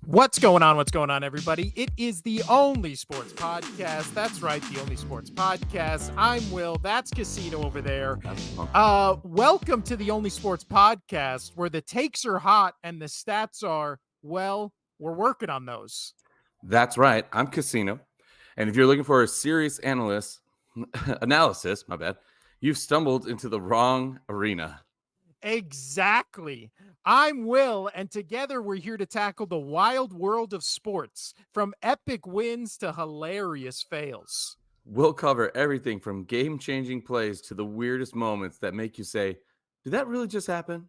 What's going on? What's going on, everybody? It is the Only Sports Podcast. That's right, the Only Sports Podcast. I'm Will. That's Casino over there. Welcome to the Only Sports Podcast, where the takes are hot and the stats are, well, we're working on those. That's right. I'm Casino. And if you're looking for a serious analysis, you've stumbled into the wrong arena. Exactly. I'm Will, and together we're here to tackle the wild world of sports, from epic wins to hilarious fails. We'll cover everything from game-changing plays to the weirdest moments that make you say, did that really just happen?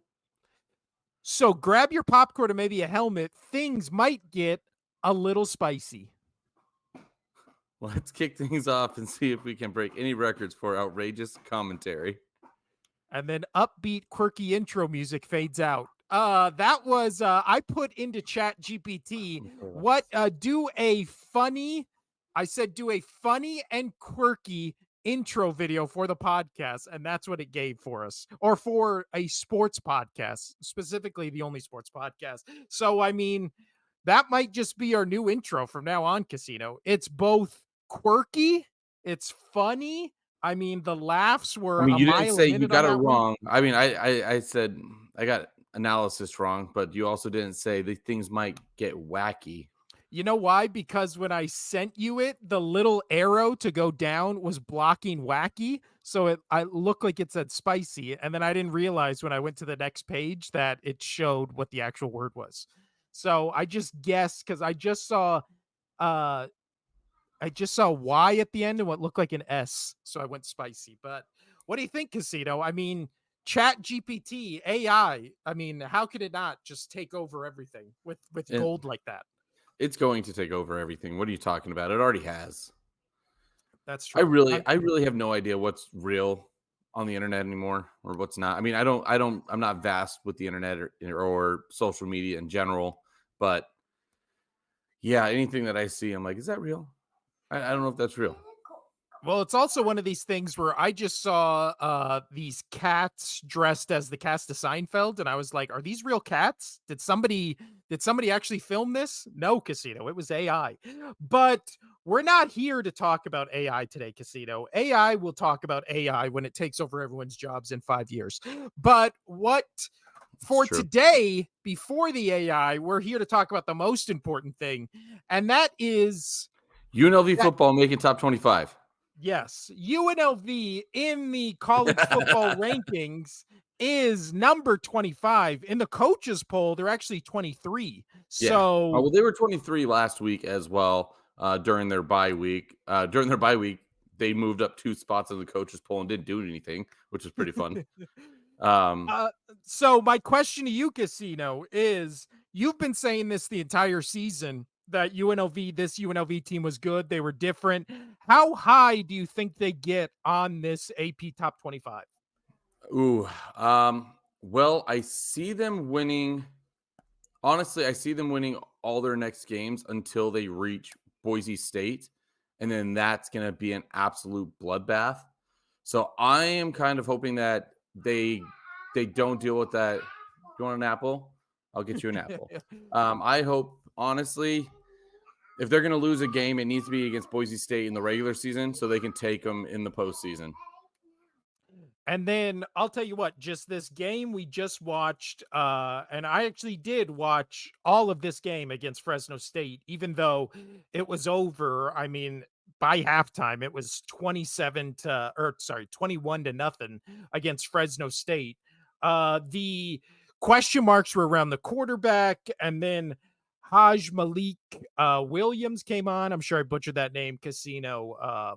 So grab your popcorn and maybe a helmet. Things might get a little spicy. Let's kick things off and see if we can break any records for outrageous commentary. And then upbeat, quirky intro music fades out. That was I put into Chat GPT do a funny and quirky intro video for the podcast, and that's what it gave for us, or for a sports podcast, specifically the Only Sports Podcast. So I mean, that might just be our new intro from now on, Casino. It's both quirky, it's funny. I mean, the laughs were you didn't say you got it wrong. I mean, I said I got analysis wrong, but you also didn't say the things might get wacky. You know why? Because when I sent you it, the little arrow to go down was blocking wacky. So I looked like it said spicy. And then I didn't realize when I went to the next page that it showed what the actual word was. So I just guessed because I just saw Y at the end and what looked like an S. So I went spicy. But what do you think, Casino? I mean, Chat GPT, AI. I mean, how could it not just take over everything with gold like that? It's going to take over everything. What are you talking about? It already has. That's true. I really have no idea what's real on the internet anymore or what's not. I mean, I'm not vast with the internet or social media in general, but yeah, anything that I see, I'm like, is that real? I don't know if that's real. Well, it's also one of these things where I just saw these cats dressed as the cast of Seinfeld, and I was like, "Are these real cats? Did somebody actually film this?" No, Casino, it was AI. But we're not here to talk about AI today, Casino. AI will talk about AI when it takes over everyone's jobs in 5 years. But for today, before the AI, we're here to talk about the most important thing, and that is UNLV football making top 25. Yes, UNLV in the college football rankings is number 25. In the coaches poll, they're actually 23. Yeah. So well, they were 23 last week as well during their bye week. They moved up 2 spots in the coaches poll and didn't do anything, which was pretty fun. So my question to you, Casino, is you've been saying this the entire season that this UNLV team was good. They were different. How high do you think they get on this AP top 25? Well, I see them winning. Honestly, I see them winning all their next games until they reach Boise State. And then that's going to be an absolute bloodbath. So I am kind of hoping that they don't deal with that. You want an apple? I'll get you an apple. I hope, honestly, if they're going to lose a game, it needs to be against Boise State in the regular season so they can take them in the postseason. And then I'll tell you what, just this game we just watched, and I actually did watch all of this game against Fresno State, even though it was over. I mean, by halftime, it was 21 to nothing against Fresno State. The question marks were around the quarterback, and then Haj Malik Williams came on. I'm sure I butchered that name. Casino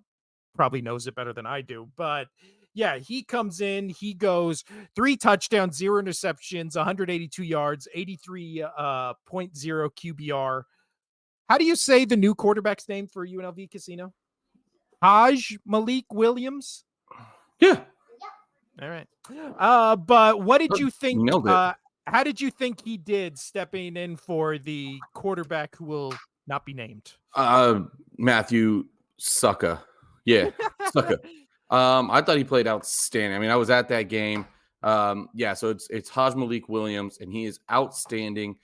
probably knows it better than I do, but yeah, he comes in, he goes 3 touchdowns, 0 interceptions, 182 yards, 83.0 QBR. How do you say the new quarterback's name for UNLV, Casino? Haj Malik Williams? Yeah. All right. But what did you think? Nailed it. How did you think he did stepping in for the quarterback who will not be named? Matthew Sucka. Yeah, Sucka. I thought he played outstanding. I mean, I was at that game. So it's Haj Malik Williams, and he is outstanding.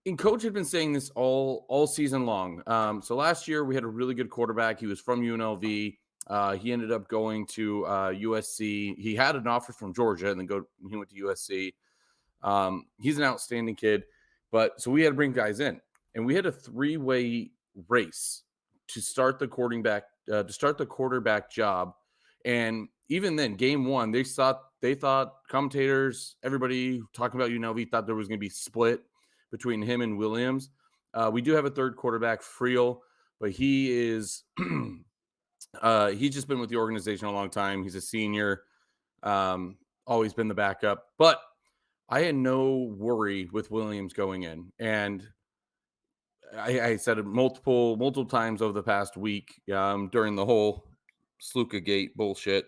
and coach had been saying this all season long. So last year we had a really good quarterback. He was from UNLV. He ended up going to USC. He had an offer from Georgia, and then he went to USC. He's an outstanding kid, but so we had to bring guys in, and we had a three-way race to start the quarterback job. And even then, game one, they thought commentators, everybody talking about UNLV thought there was going to be split between him and Williams. We do have a third quarterback, Friel, but he is he's just been with the organization a long time. He's a senior, always been the backup, but I had no worry with Williams going in, and I said it multiple times over the past week during the whole Sluka Gate bullshit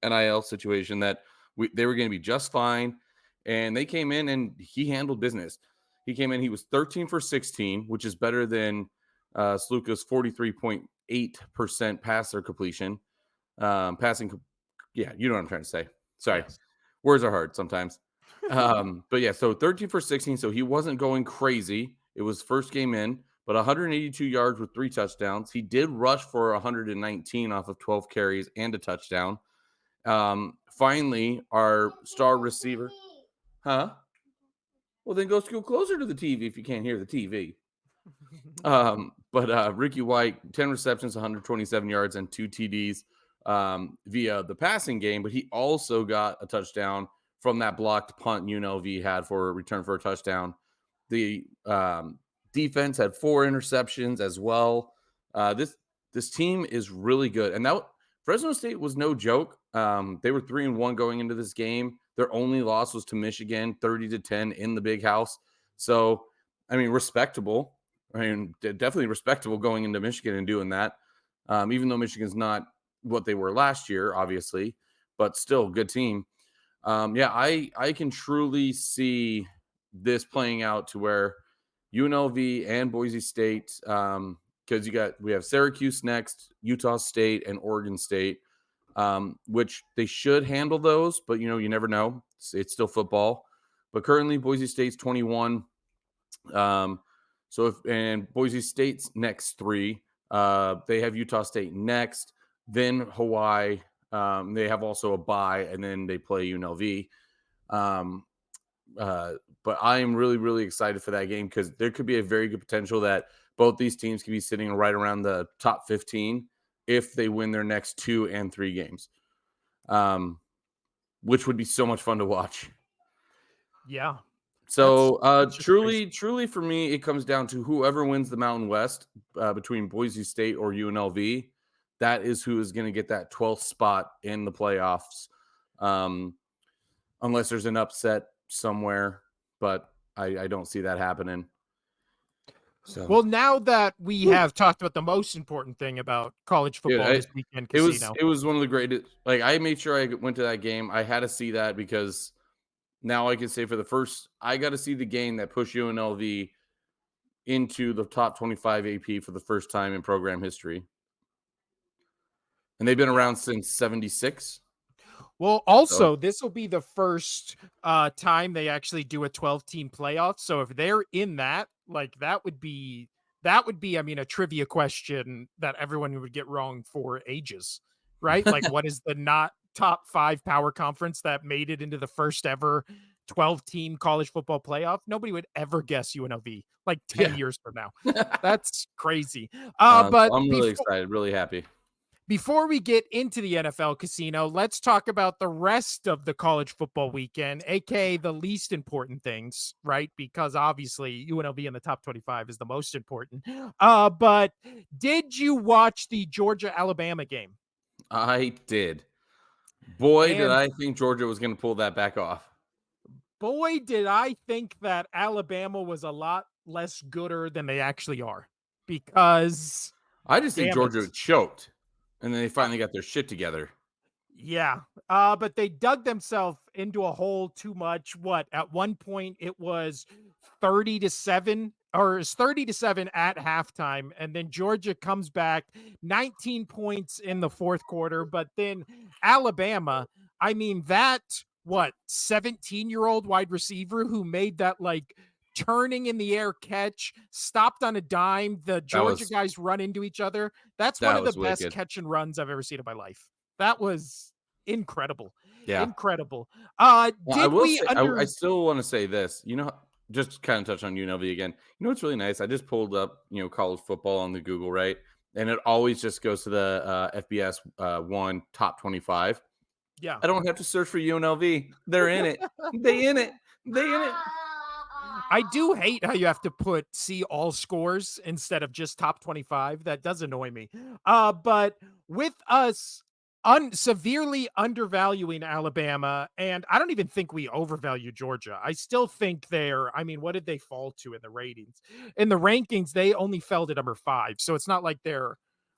NIL situation that they were going to be just fine, and they came in and he handled business. He came in, he was 13 for 16, which is better than Sluka's 43.8% passer completion. Passing, yeah, you know what I'm trying to say. Sorry, Yes. words are hard sometimes. But yeah, so 13 for 16. So he wasn't going crazy. It was first game in, but 182 yards with 3 touchdowns. He did rush for 119 off of 12 carries and a touchdown. Finally, our star receiver, huh? Well, then go scoot closer to the TV if you can't hear the TV. But Ricky White, 10 receptions, 127 yards, and 2 TDs via the passing game. But he also got a touchdown from that blocked punt UNLV had for a return for a touchdown. The defense had 4 interceptions as well. This team is really good, and that Fresno State was no joke. They were 3-1 going into this game. Their only loss was to Michigan, 30-10 in the Big House. So, I mean, respectable. I mean, definitely respectable going into Michigan and doing that. Even though Michigan's not what they were last year, obviously, but still good team. Yeah, I can truly see this playing out to where UNLV and Boise State, because we have Syracuse next, Utah State, and Oregon State, which they should handle those, but you never know. It's still football. But currently, Boise State's 21. And Boise State's next 3, they have Utah State next, then Hawaii. They have also a bye, and then they play UNLV. But I am really, really excited for that game because there could be a very good potential that both these teams could be sitting right around the top 15 if they win their next 2 and 3 games, which would be so much fun to watch. Yeah. So That's just crazy. truly for me, it comes down to whoever wins the Mountain West between Boise State or UNLV. That is who is going to get that 12th spot in the playoffs, unless there's an upset somewhere. But I don't see that happening. So, Well, now that we have talked about the most important thing about college dude, football this weekend, it was Casino. it was one of the greatest. Like I made sure I went to that game. I had to see that because now I can say I got to see the game that pushed UNLV into the top 25 AP for the first time in program history. And they've been Yeah. around since 76. Well, So, also, this will be the first time they actually do a 12-team playoff. So if they're in that, like that would be, I mean, a trivia question that everyone would get wrong for ages, right? Like, what is the not top 5 power conference that made it into the first ever 12-team college football playoff? Nobody would ever guess UNLV like 10 yeah. years from now. That's crazy. So But I'm really before excited, really happy. before we get into the NFL Casino, let's talk about the rest of the college football weekend, aka the least important things, right? Because obviously UNLV in the top 25 is the most important. But did you watch the Georgia Alabama game? I did. Boy, did And I think Georgia was going to pull that back off. boy, did I think that Alabama was a lot less gooder than they actually are. Because I just think damn it. Georgia choked, and then they finally got their shit together. Yeah. But they dug themselves into a hole too much. What at one point it was 30-7 or it's 30-7 at halftime, and then Georgia comes back 19 points in the fourth quarter. But then Alabama, I mean, that 17-year-old wide receiver who made that like turning in the air catch, stopped on a dime. The That Georgia was guys run into each other. That's one that of the was best wicked. catch and runs I've ever seen in my life. That was incredible. Yeah. Incredible. Well, I Did will we say I under still wanna say this, just kind of touch on UNLV again. You know what's really nice? I just pulled up, college football on the Google, right? And it always just goes to the, FBS, 1 top 25. yeah. I don't have to search for UNLV. They're in it. They in it. They in it. I do hate how you have to put see all scores instead of just top 25. That does annoy me. But with us severely undervaluing Alabama, and I don't even think we overvalue Georgia. I still think I mean, what did they fall to in the ratings? In the rankings, they only fell to number 5. So it's not like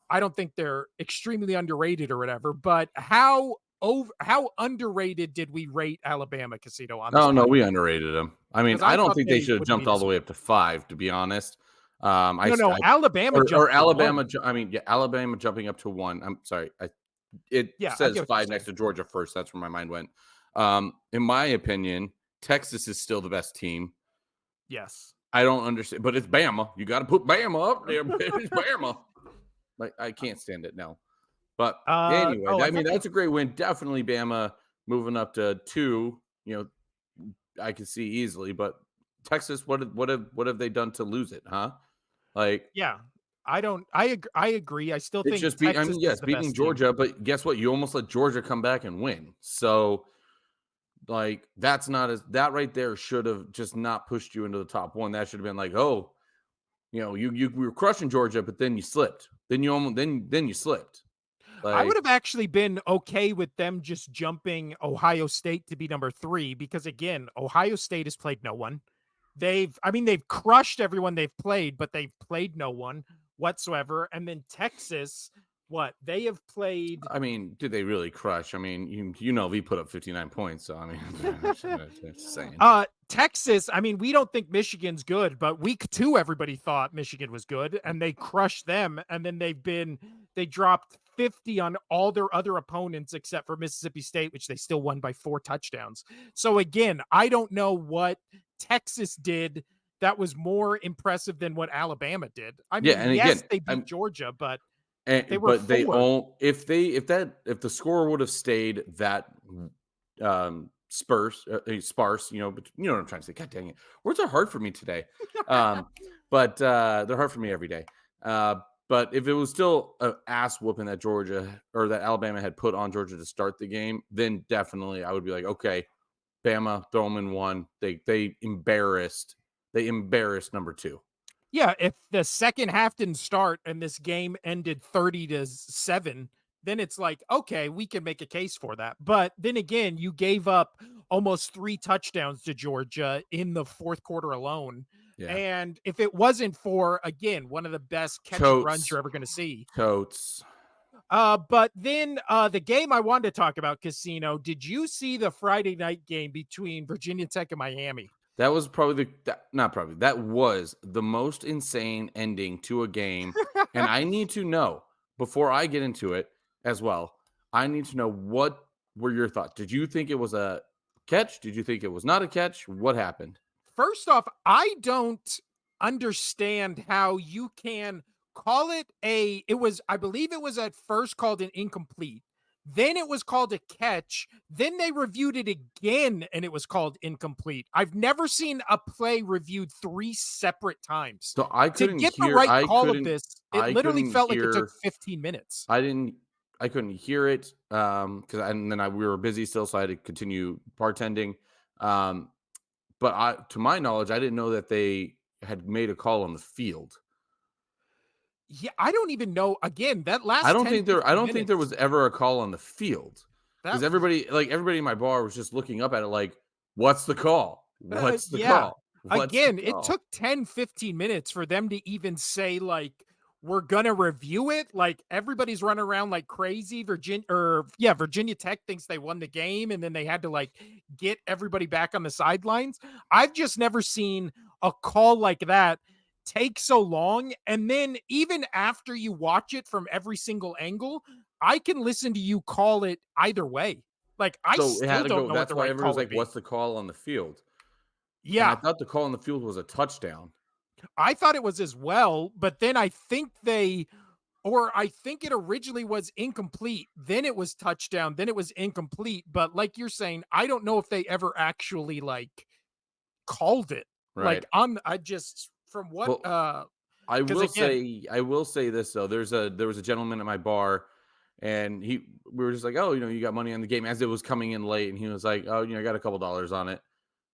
I don't think they're extremely underrated or whatever, but how underrated did we rate Alabama, Casino, on this Oh, no, we podcast? underrated them. I mean, Because I I don't thought think they they should have wouldn't be jumped all this the way good. up to 5, to be honest. I No, st no, I Alabama or jumped to Alabama 1. ju I mean, yeah, Alabama jumping up to 1. I'm sorry. It Yeah, I says get what you're 5 next saying. to Georgia first. That's where my mind went. In my opinion, Texas is still the best team. Yes. I don't understand, but it's Bama. You gotta put Bama up there. It's Bama. Like, I can't stand it, no. But anyway, Oh, I I mean, thought they that's a great win. Definitely Bama moving up to 2, I can see easily, but Texas, what have they done to lose it, huh? Like, yeah. I agree. I still it's think just I Texas mean, is yes, the beating best team. Georgia, but guess what? You almost let Georgia come back and win. So, like, that's not as that right there should have just not pushed you into the top 1. That should have been like, "Oh, you were crushing Georgia, but then you slipped. Then you almost then you slipped." I would Like, have actually been okay with them just jumping Ohio State to be number 3 because again, Ohio State has played no one. I mean, they've crushed everyone they've played, but they've played no one whatsoever. And then Texas, what? They have played I mean, did they really crush? I mean, we put up 59 points, so I mean, just saying. Texas, I mean, we don't think Michigan's good, but week 2 everybody thought Michigan was good and they crushed them and then they dropped 50 on all their other opponents except for Mississippi State, which they still won by 4 touchdowns. So again, I don't know what Texas did that was more impressive than what Alabama did. I Yeah, mean, and yes, again, they beat Georgia, but they were but they 4. all if the score would have stayed that sparse, but you know what I'm trying to say. God dang it, words are hard for me today. Um, but they're hard for me every day. Uh, but if it was still a ass whooping that Georgia or that Alabama had put on Georgia to start the game, then definitely I would be like, okay, Bama, throw them in 1. They embarrassed number 2. Yeah, if the second half didn't start and this game ended 30-7, then it's like, okay, we can make a case for that. But then again, you gave up almost 3 touchdowns to Georgia in the 4th quarter alone. Yeah, And if it wasn't for, again, one of the best catch and runs totes, you're ever going to see. totes. But then the game I wanted to talk about, Casino, did you see the Friday night game between Virginia Tech and Miami? That was probably not probably, that was the most insane ending to a game, and I need to know, before I get into it as well, I need to know what were your thoughts? Did you think it was a catch? Did you think it was not a catch? What happened? First off, I don't understand how you can call it I believe it was at first called an incomplete. Then it was called a catch. Then they reviewed it again and it was called incomplete. I've never seen a play reviewed 3 separate times. So I To couldn't get the hear right I call of couldn't this, it I literally couldn't felt like it took hear 15 minutes. I didn't I couldn't hear it, because and then we were busy still, so I had to continue bartending. Um, but to my knowledge, I didn't know that they had made a call on the field. Yeah, I don't even know. Again, that I last don't 10, think there I 15 don't think there minutes, was ever a call on the field, because that everybody in my bar was just looking up at it like, "What's the call? What's the Yeah. call? What's the Again, it call?" took 10, 15 minutes for them to even say, like, we're gonna review it. Like, everybody's running around like crazy. Virginia Tech thinks they won the game, and then they had to, like, get everybody back on the sidelines. I've just never seen a call like that take so long. And then even after you watch it from every single angle, I can listen to you call it either way. Like, I So it had still to don't go know what that's the why right everybody call was would like, be. "What's the call on the field?" and I Yeah, thought the call on the field was a touchdown. I thought it was as well, but then I think they or I think it originally was incomplete, then it was touchdown, then it was incomplete, but like you're saying, I don't know if they ever actually, like, called it. Like, Right. I just from what, Well, I because will again say I will say this though. There was a gentleman at my bar, and we were just like, "Oh, you got money on the game," as it was coming in late, and he was like, "Oh, I got a couple dollars on it."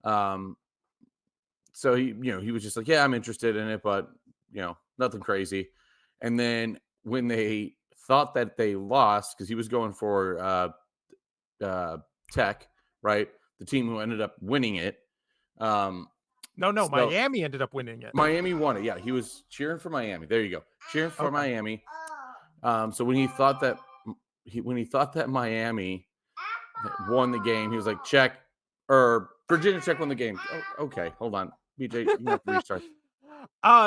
Um, so he was just like, "Yeah, I'm interested in it, but nothing crazy." And then when they thought that they lost, because he was going for uh, Tech, right, the team who ended up winning it. Um, no, so Miami ended up winning it. Miami won it. Yeah, he was cheering for Miami. There you go, cheering for Okay. Miami. So when he thought that Miami won the game, he was like, "Check," or Virginia Tech won the game. Oh, okay, hold on, BJ, you're gonna have to restart.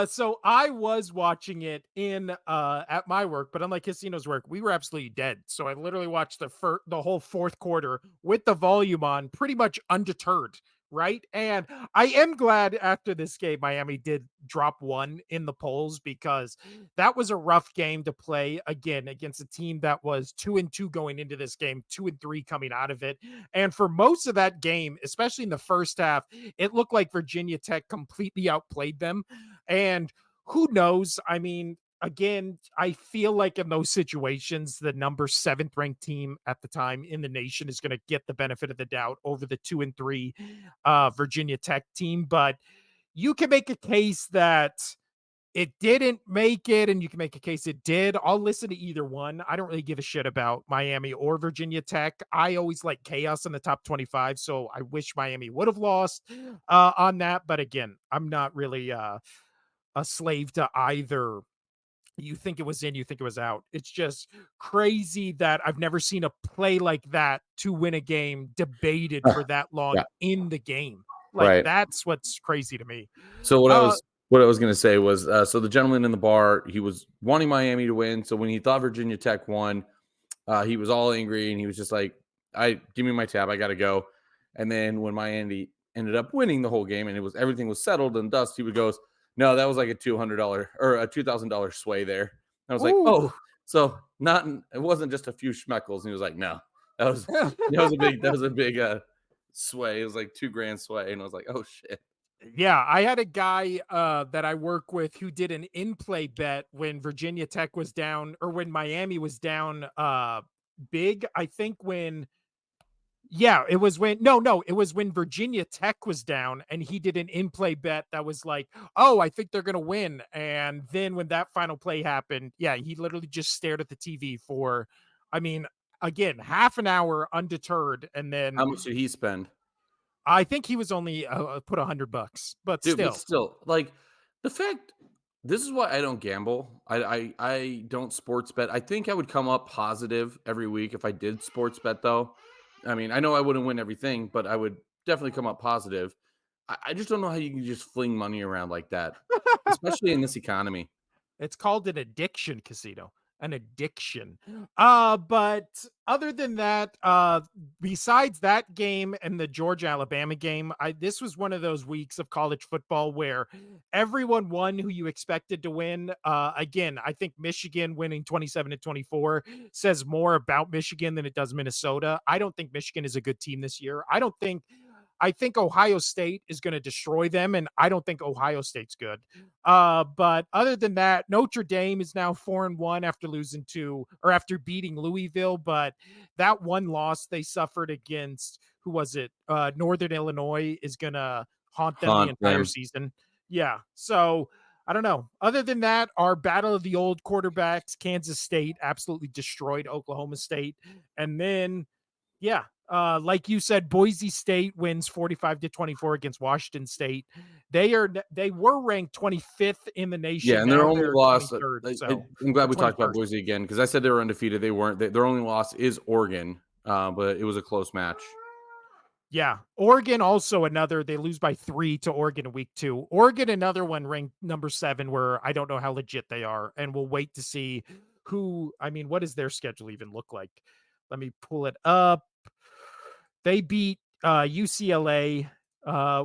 So I was watching it in at my work, but unlike Casino's work, we were absolutely dead. So I literally watched the whole fourth quarter with the volume on, pretty much undeterred, right? And I am glad after this game Miami did drop one in the polls because that was a rough game to play again against a team that was 2-2 going into this game, 2-3 coming out of it. And for most of that game, especially in the first half, it looked like Virginia Tech completely outplayed them. And who knows? I mean, again, I feel like in those situations, the number seventh ranked team at the time in the nation is going to get the benefit of the doubt over the 2-3 Virginia Tech team. But you can make a case that it didn't make it, and you can make a case it did. I'll listen to either one. I don't really give a shit about Miami or Virginia Tech. I always like chaos in the top 25, so I wish Miami would have lost on that. But again, I'm not really a slave to either. You think it was in, you think it was out. It's just crazy that I've never seen a play like that to win a game debated for that long Yeah, in the game. Like, right. that's what's crazy to me. So Uh, what I was going to say was, so the gentleman in the bar, he was wanting Miami to win. So when he thought Virginia Tech won, he was all angry, and he was just like, "I give me my tab, I got to go." And then when Miami ended up winning the whole game, and everything was settled and dust, he would goes, "No, that was like a $200 or a $2,000 sway there." And I was like, ooh. "Oh, so not it wasn't just a few schmeckles." And he was like, "No, that was a big sway. It was like 2 grand sway." And I was like, "Oh shit." Yeah, I had a guy that I work with who did an in-play bet when Virginia Tech was down or when Miami was down big. I think when yeah, it was when no, it was when Virginia Tech was down and he did an in-play bet that was like, "Oh, I think they're going to win." And then when that final play happened, yeah, he literally just stared at the TV for I mean, again, half an hour undeterred and then How much did he spend? I think he was only put $100, but Dude, but still. still, like, the fact this is why I don't gamble. I don't sports bet. I think I would come up positive every week if I did sports bet, though. I mean, I know I wouldn't win everything, but I would definitely come up positive. I just don't know how you can just fling money around like that, especially in this economy. It's called an addiction, Casino. An addiction. But other than that, besides that game and the Georgia Alabama game, this was one of those weeks of college football where everyone won who you expected to win. Again, I think Michigan winning 27-24 says more about Michigan than it does Minnesota. I don't think Michigan is a good team this year. I think Ohio State is going to destroy them, and I don't think Ohio State's good. But other than that, Notre Dame is now 4-1 after losing to or after beating Louisville. But that one loss they suffered against who was it? Northern Illinois is gonna haunt them the Haunt entire them. season. Yeah. So I don't know. Other than that, our battle of the old quarterbacks, Kansas State absolutely destroyed Oklahoma State. And then yeah. Like you said, Boise State wins 45-24 against Washington State. They were ranked 25th in the Yeah, nation. and their Now only they're loss, 23rd, so I'm glad or we talked about 21st. Boise again because I said they were undefeated. They weren't. Their only loss is Oregon, but it was a close match. Yeah. Oregon also another they lose by 3 to Oregon in week 2. Oregon another one ranked number 7 where I don't know how legit they are and we'll wait to see what does their schedule even look like? Let me pull it up. They beat UCLA.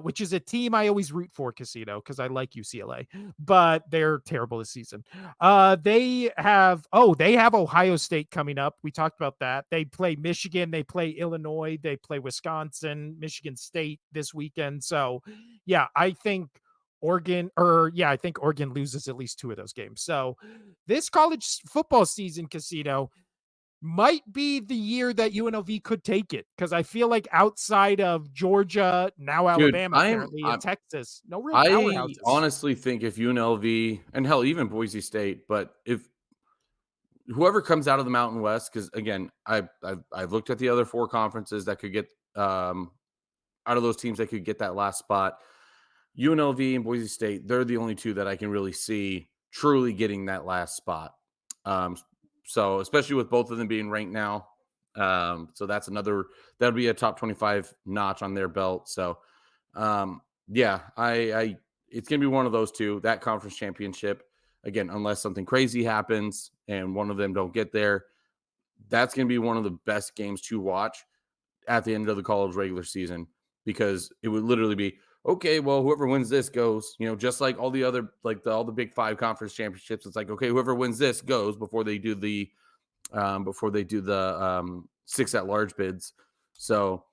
which is a team I always root for, Casino, because I like UCLA, but they're terrible this season. They have Ohio State coming up. We talked about that. They play Michigan, they play Illinois, they play Wisconsin, Michigan State this weekend. So, yeah, I think Oregon loses at least two of those games. So, this college football season, Casino, might be the year that UNLV could take it because I feel like outside of Georgia, now Dude, Alabama, apparently, and I'm Texas, no real I powerhouses. honestly think if UNLV and hell, even Boise State, but if whoever comes out of the Mountain West, because again, I've looked at the other four conferences that could get out of those teams that could get that last spot. UNLV and Boise State, they're the only two that I can really see truly getting that last spot. Um, so especially with both of them being ranked now, so that's another that'll be a top 25 notch on their belt. So yeah, I it's gonna be one of those two, that conference championship. Again, unless something crazy happens and one of them don't get there, that's gonna be one of the best games to watch at the end of the college regular season because it would literally be okay. Well, whoever wins this goes. Just like all the other all the Big Five conference championships. It's like okay, whoever wins this goes before they do the six at large bids. So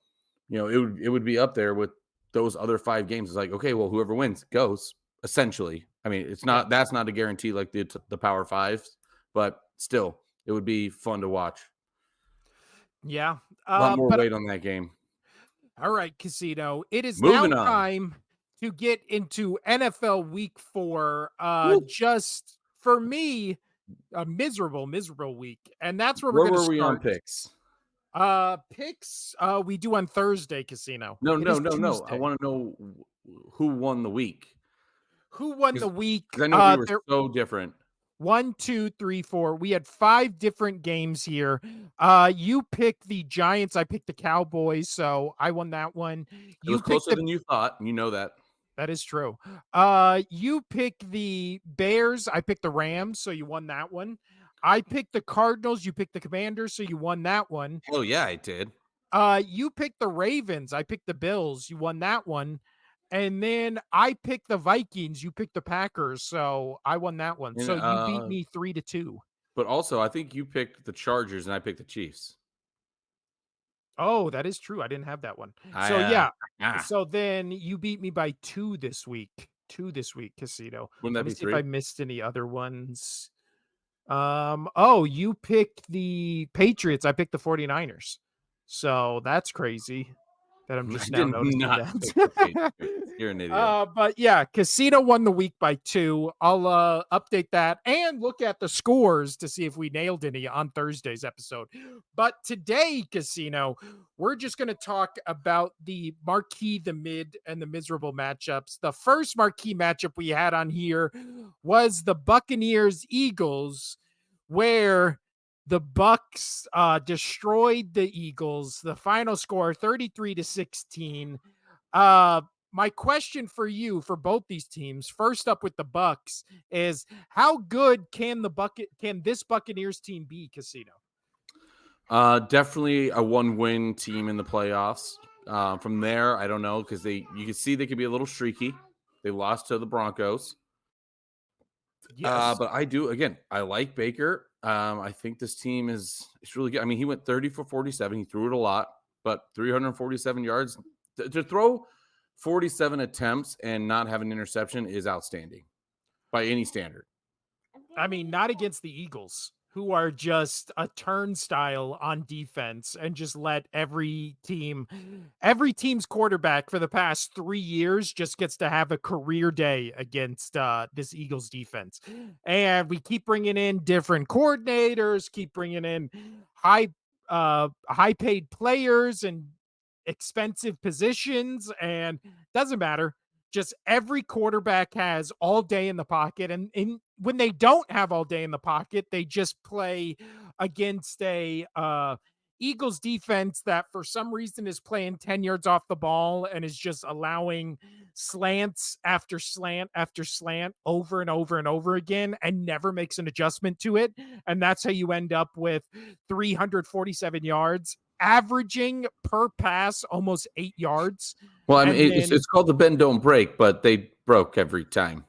it would be up there with those other five games. It's like okay, well, whoever wins goes. Essentially, I mean, it's Yeah. not that's not a guarantee like the Power Fives, but still, it would be fun to watch. Yeah. A lot more But weight on that game. all right, Casino. It is now Moving on. time to get into NFL week 4. Woo. Just for me, a miserable week. And that's where we're Where gonna were we on start. picks? Picks we do on Thursday, Casino. No, It no, is no, no. I Tuesday. wanna know who won the week Who won the because week? I know we were There so different. one, two, three, four. We had five different games here. You picked the Giants. I picked the Cowboys, so I won that one. It was You picked closer the than you thought, and you know that. That is true. You picked the Bears. I picked the Rams, so you won that one. I picked the Cardinals. You picked the Commanders, so you won that one. Hell yeah, I did. You picked the Ravens. I picked the Bills. You won that one. And then I picked the Vikings. You picked the Packers, so I won that one. And, So you beat me 3-2. but also, I think you picked the Chargers and I picked the Chiefs. Oh, that is true. I didn't have that one. I, So yeah. ah, So then you beat me by two this week. Two this week, Casino. wouldn't Let that me be see if I 3? missed any other ones. Oh, you picked the Patriots. I picked the 49ers. So that's crazy that I'm I just now did noticing not pick the that. Patriots. You're an idiot. But yeah, Casino won the week by 2. I'll update that and look at the scores to see if we nailed any on Thursday's episode. But today, Casino, we're just going to talk about the marquee, the mid, and the miserable matchups. The first marquee matchup we had on here was the Buccaneers Eagles, where the Bucs destroyed the Eagles. The final score 33-16. Uh my question for you for both these teams, first up with the Bucs, is how good can this Buccaneers team be, Casino? Definitely a one-win team in the playoffs. From there, I don't know because you can see they could be a little streaky. They lost to the Broncos. Yes. But I do again. I like Baker. I think this team is it's really good. I mean, he went 30 for 47. He threw it a lot, but 347 yards to throw 47 attempts and not have an interception is outstanding by any standard. I mean, not against the Eagles, who are just a turnstile on defense and just let every team's quarterback for the past 3 years just gets to have a career day against this Eagles defense. And we keep bringing in different coordinators, keep bringing in high paid players and expensive positions, and doesn't matter, just every quarterback has all day in the pocket. And when they don't have all day in the pocket, they just play against a Eagles defense that for some reason is playing 10 yards off the ball and is just allowing slants after slant after slant over and over and over again and never makes an adjustment to it. And that's how you end up with 347 yards, averaging per pass almost 8 yards. Well, I mean, And it's then it's called the bend don't break, but they broke every time.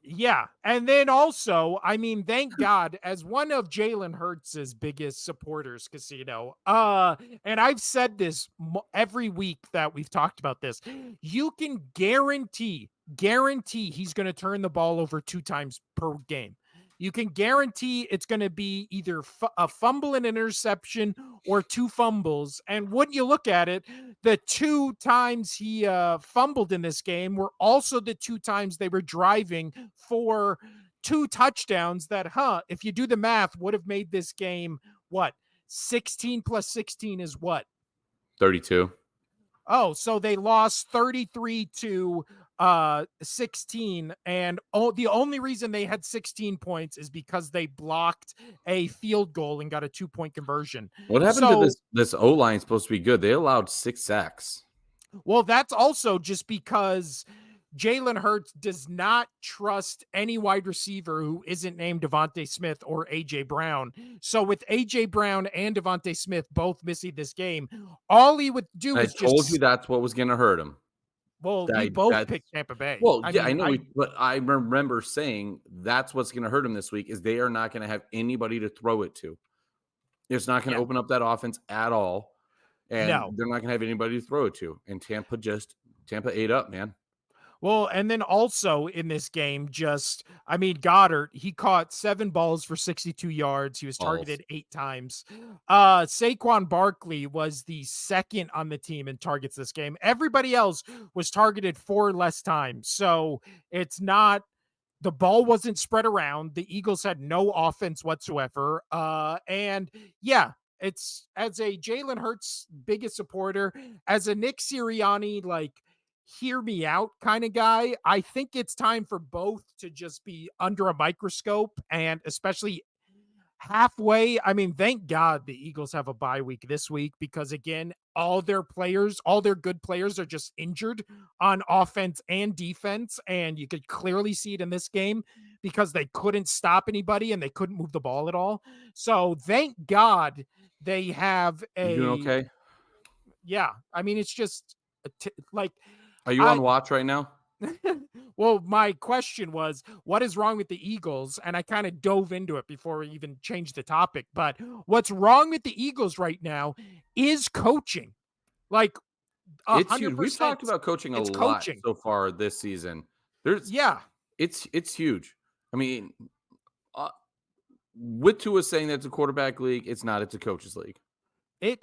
yeah. And then also, I mean, thank God, as one of Jalen Hurts' biggest supporters, Casino, and I've said this every week that we've talked about this, you can guarantee he's going to turn the ball over 2 times per game. You can guarantee it's going to be either a fumble and interception or 2 fumbles. And when you look at it, the 2 times he fumbled in this game were also the 2 times they were driving for 2 touchdowns that, if you do the math, would have made this game what? 16 plus 16 is what? 32. Oh, so they lost 33 to 16, and the only reason they had 16 points is because they blocked a field goal and got a 2-point conversion. What happened to So this O line? Supposed to be good. They allowed 6 sacks. well, that's also just because Jalen Hurts does not trust any wide receiver who isn't named Devontae Smith or AJ Brown. So with AJ Brown and Devontae Smith both missing this game, all he would do I is told you just, that's what was going to hurt him. well, we That both that's picked Tampa Bay. well, I yeah, I mean, know, but I remember saying that's what's going to hurt him this week is they are not going to have anybody to throw it to. It's not going yeah, to open up that offense at all, and no. they're not going to have anybody to throw it to. And Tampa ate up, man. Well, and then also in this game, just I mean, Goddard, he caught 7 balls for 62 yards. He was Balls. targeted 8 times. Saquon Barkley was the second on the team in targets this game. Everybody else was targeted 4 less times. So it's not the ball wasn't spread around. The Eagles had no offense whatsoever. And yeah, it's as a Jalen Hurts biggest supporter, as a Nick Sirianni, like hear me out kind of guy. I think it's time for both to just be under a microscope, and especially halfway. I mean, thank God the Eagles have a bye week this week because, again, all their players, all their good players are just injured on offense and defense. And you could clearly see it in this game because they couldn't stop anybody and they couldn't move the ball at all. So thank God they have You doing a, okay? yeah, I mean, it's just like, Are you I, on watch right now? well, my question was, what is wrong with the Eagles? And I kind of dove into it before we even changed the topic. But what's wrong with the Eagles right now is coaching. Like a It's hundred huge. We've percent, talked about coaching a it's lot coaching. so far this season. There's Yeah, it's huge. I mean, uh, with Tua saying that it's a quarterback league, it's not. It's a coaches league.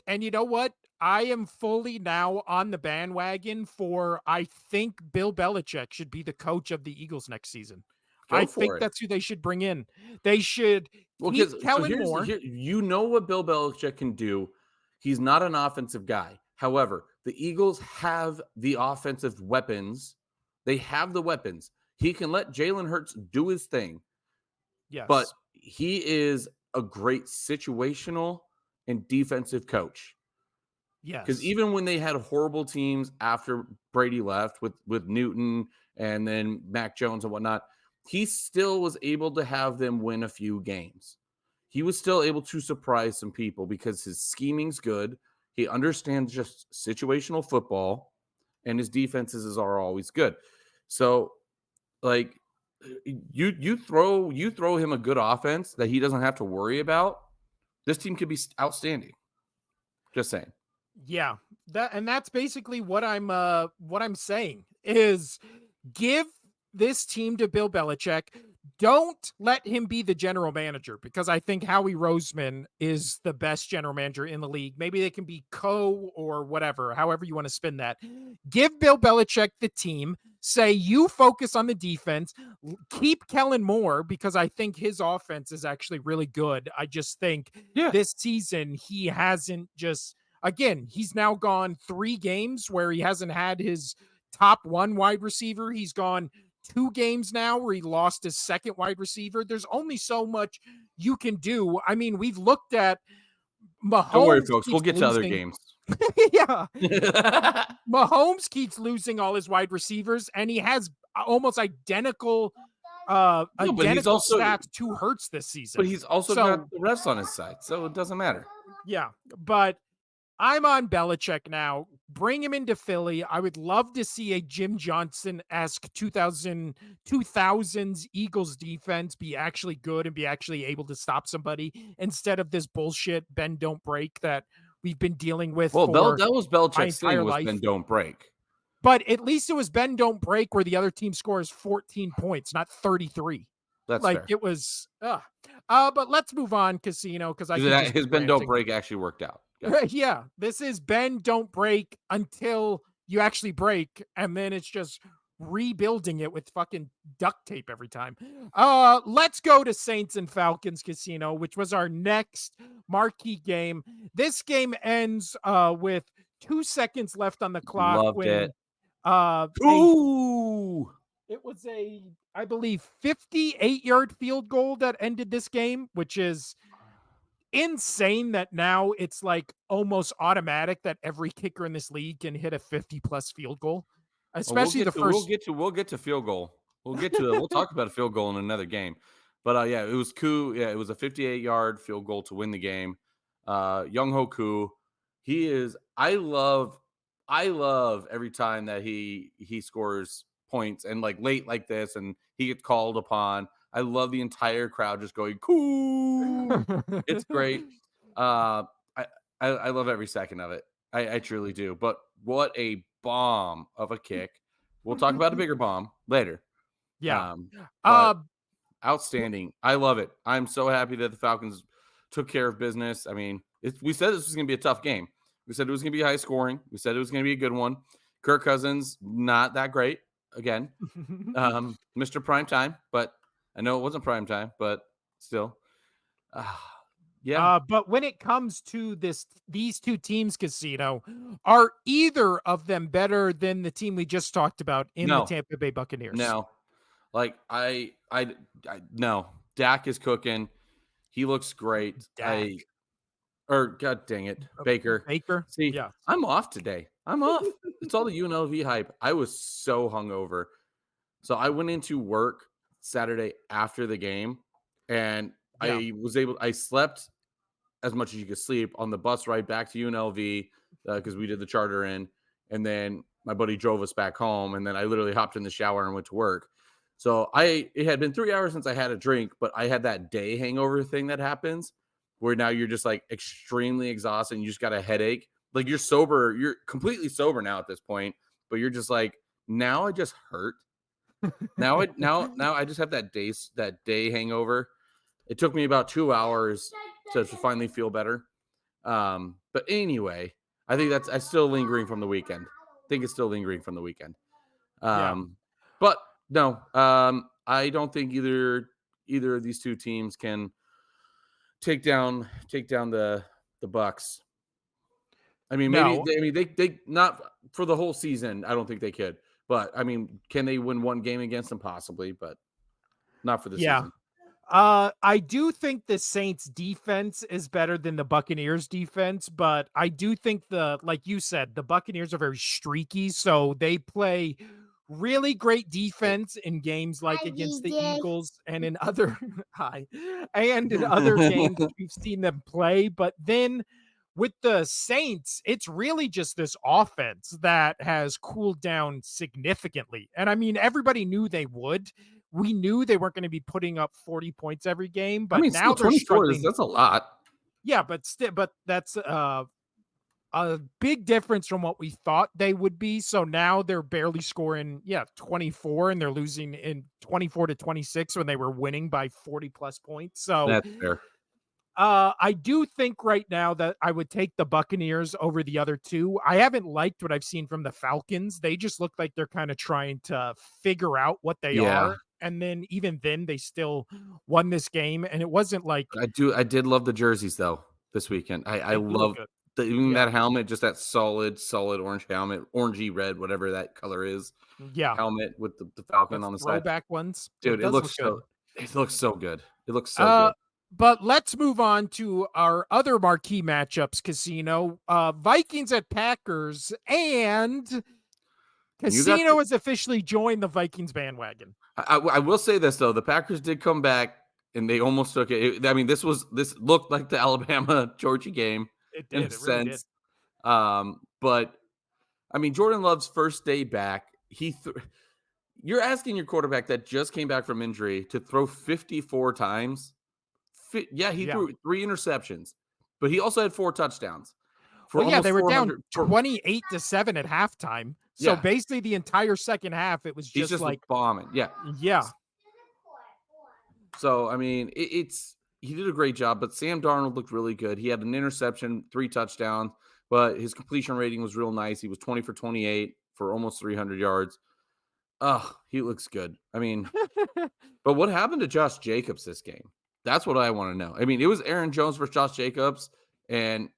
and you know what? I am fully now on the bandwagon for. I think Bill Belichick should be the coach of the Eagles next season. I Go think for it. that's who they should bring in. They should Well, keep because so Kellen here's Moore. here you know what Bill Belichick can do. He's not an offensive guy. However, the Eagles have the offensive weapons. They have the weapons. He can let Jalen Hurts do his thing, but Yes, he is a great situational and defensive coach. Because yes, even when they had horrible teams after Brady left with Newton and then Mac Jones and whatnot, he still was able to have them win a few games. He was still able to surprise some people because his scheming's good. He understands just situational football, and his defenses are always good. So, like you throw him a good offense that he doesn't have to worry about. This team could be outstanding. Just saying. yeah. That's basically what I'm saying is give this team to Bill Belichick. Don't let him be the general manager because I think Howie Roseman is the best general manager in the league. Maybe they can be co or whatever, however you want to spin that. Give Bill Belichick the team. Say you focus on the defense. Keep Kellen Moore because I think his offense is actually really good. I just think Yeah. this season he hasn't just again, he's now gone 3 games where he hasn't had his top one wide receiver. He's gone 2 games now where he lost his second wide receiver. There's only so much you can do. I mean, we've looked at Don't worry, Mahomes folks. We'll keeps get to other losing. games. Yeah. Mahomes keeps losing all his wide receivers, and he has almost No, identical stats to Hurts this but season. he's also got So, the refs on his side, so it doesn't matter. yeah, but I'm on Belichick now. Bring him into Philly. I would love to see a Jim Johnson-esque 2000s Eagles defense be actually good and be actually able to stop somebody instead of this bullshit bend don't break that we've been dealing with Well, for that was my Belichick's thing entire was life. bend don't break. But at least it was bend don't break where the other team scores 14 points, not 33. That's Like fair. it was but let's move on, Casino, because I could Because just his keep bend don't ranting. break actually worked out. Gotcha. Yeah, this is bend, don't break until you actually break, and then it's just rebuilding it with fucking duct tape every time. Let's go to Saints and Falcons Casino, which was our next marquee game. This game ends with 2 seconds left on the clock Loved it. when uh a Ooh. it was a I believe 58-yard field goal that ended this game, which is insane that now it's like almost automatic that every kicker in this league can hit a 50 plus field goal, Well, we'll especially get the to we'll first. get to we'll get to field goal. We'll get to it. We'll talk about a field goal in another game. But yeah, it was Koo. Yeah, it was a 58-yard field goal to win the game. Young Ho Koo. He is I love every time that he scores points and like late like this and he gets called upon. I love the entire crowd just going Koo. It's great. Uh I, I love every second of it. I truly do. But what a bomb of a kick. We'll talk about a bigger bomb later. Yeah. But uh outstanding. I love it. I'm so happy that the Falcons took care of business. I mean, we said this was going to be a tough game. We said it was going to be high scoring. We said it was going to be a good one. Kirk Cousins, not that great. Again, Mr. Prime Time, but I know it wasn't prime time, but still. Uh, yeah. but when it comes to these two teams, Casino, are either of them better than the team we just talked about in the No, Tampa Bay Buccaneers? no. Like no. Dak is cooking. He looks great. Dak. Or God dang it, Uh, Baker. Baker? See, Yeah. I'm off today. I'm off. It's all the UNLV hype. I was so hungover. So I went into work Saturday after the game and Yeah. I slept as much as you could sleep on the bus ride back to UNLV because we did the charter in. And then my buddy drove us back home. And then I literally hopped in the shower and went to work. So it had been 3 hours since I had a drink, but I had that day hangover thing that happens where now you're just like extremely exhausted and you just got a headache. Like you're sober, you're completely sober now at this point, but you're just like, now I just hurt. Now I just have that day hangover. It took me about 2 hours to finally feel better. But anyway, I think I still lingering from the weekend. I think it's still lingering from the weekend. Yeah. But no, I don't think either of these two teams can take down the Bucks. I mean, maybe No. they not for the whole season. I don't think they could. But I mean, can they win one game against them? Possibly, but not for the Yeah. season. I do think the Saints defense is better than the Buccaneers defense, but I do think like you said, the Buccaneers are very streaky, so they play really great defense in games like Hi, against the DJ. Eagles and in other hi, and in other games we've seen them play, but then with the Saints, it's really just this offense that has cooled down significantly. And I mean, everybody knew they would. We knew they weren't going to be putting up 40 points every game, I but mean, now still they're 24 is struggling. that's a lot. Yeah, but that's a big difference from what we thought they would be. So now they're barely scoring, 24, and they're losing in 24 to 26 when they were winning by 40 plus points. So That's fair. I do think right now that I would take the Buccaneers over the other two. I haven't liked what I've seen from the Falcons. They just look like they're kind of trying to figure out what they Yeah, are. And then even then they still won this game. And it wasn't like I did love the jerseys though this weekend. I they do look love good. even Yeah. that helmet, just that solid orange helmet, orangey red, whatever that color is. Yeah. Helmet with the falcon The on the side. throwback ones. It Dude, does look good. it looks so good. It looks so Uh good. But let's move on to our other marquee matchups, Casino. Vikings at Packers, and You got Casino has officially joined the Vikings bandwagon. I will say this though, the Packers did come back and they almost took it. I mean, this looked like the Alabama Georgia game It in a did. It really did. sense. But I mean, Jordan Love's first day back, you're asking your quarterback that just came back from injury to throw 54 times. Yeah, he Yeah. threw 3 interceptions, but he also had 4 touchdowns for Well, yeah, almost they were down 400. 28-7 at halftime. So Yeah, basically, the entire second half, it was he's just just like, bombing. Yeah. yeah. So I mean, it's he did a great job, but Sam Darnold looked really good. He had an interception, 3 touchdowns, but his completion rating was real nice. He was 20 for 28 for almost 300 yards. Oh, he looks good. I mean, but what happened to Josh Jacobs this game? That's what I want to know. I mean, it was Aaron Jones versus Josh Jacobs, and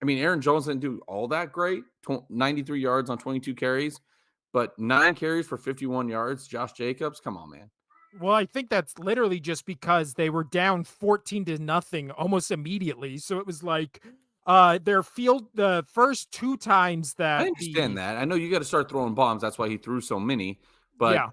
I mean, Aaron Jones didn't do all that great, 93 yards on 22 carries, but 9 carries for 51 yards. Josh Jacobs, come on, man. Well, I think that's literally just because they were down 14-0 almost immediately. So it was like their field the first two times I that understand the that. I know you got to start throwing bombs. That's why he threw so many. But yeah.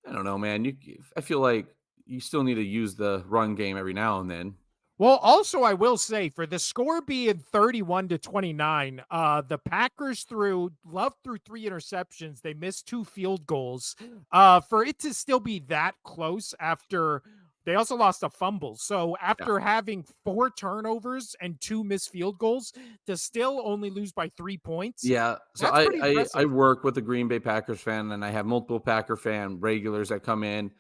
I don't know, man. I feel like you still need to use the run game every now and then. Well, also I will say for the score being 31-29, the Packers threw Love threw three interceptions. They missed two field goals. For it to still be that close after they also lost a fumble. So Yeah. after having four turnovers and two missed field goals to still only lose by 3 points, Yeah. So that's pretty I impressive. work with a Green Bay Packers fan, and I have multiple Packer fan regulars that come in,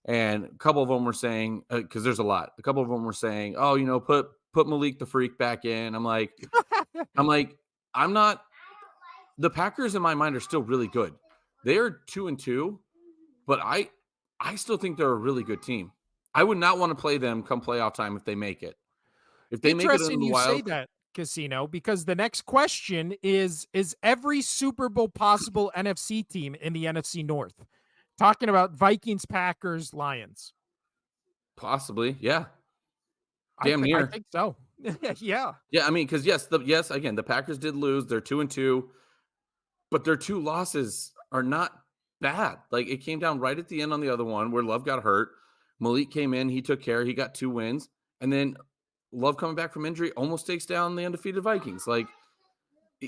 and a couple of them were saying because there's a lot. A couple of them were saying, "Oh, put Malik the Freak back in." I'm like, I'm not. The Packers in my mind are still really good. They are 2-2, but I still think they're a really good team. I would not want to play them come playoff time if they make it. If they make it in Interesting the you say wild, that, Casino, because the next question is every Super Bowl possible NFC team in the NFC North? Talking about Vikings, Packers, Lions. possibly, yeah, I damn think I near. think so. Yeah. Yeah, I mean, because yes, again, the Packers did lose. They're 2-2, but their 2 losses are not bad. Like it came down right at the end on the other one where Love got hurt. Malik came in, he took care, he got 2 wins, and then Love coming back from injury almost takes down the undefeated Vikings. Like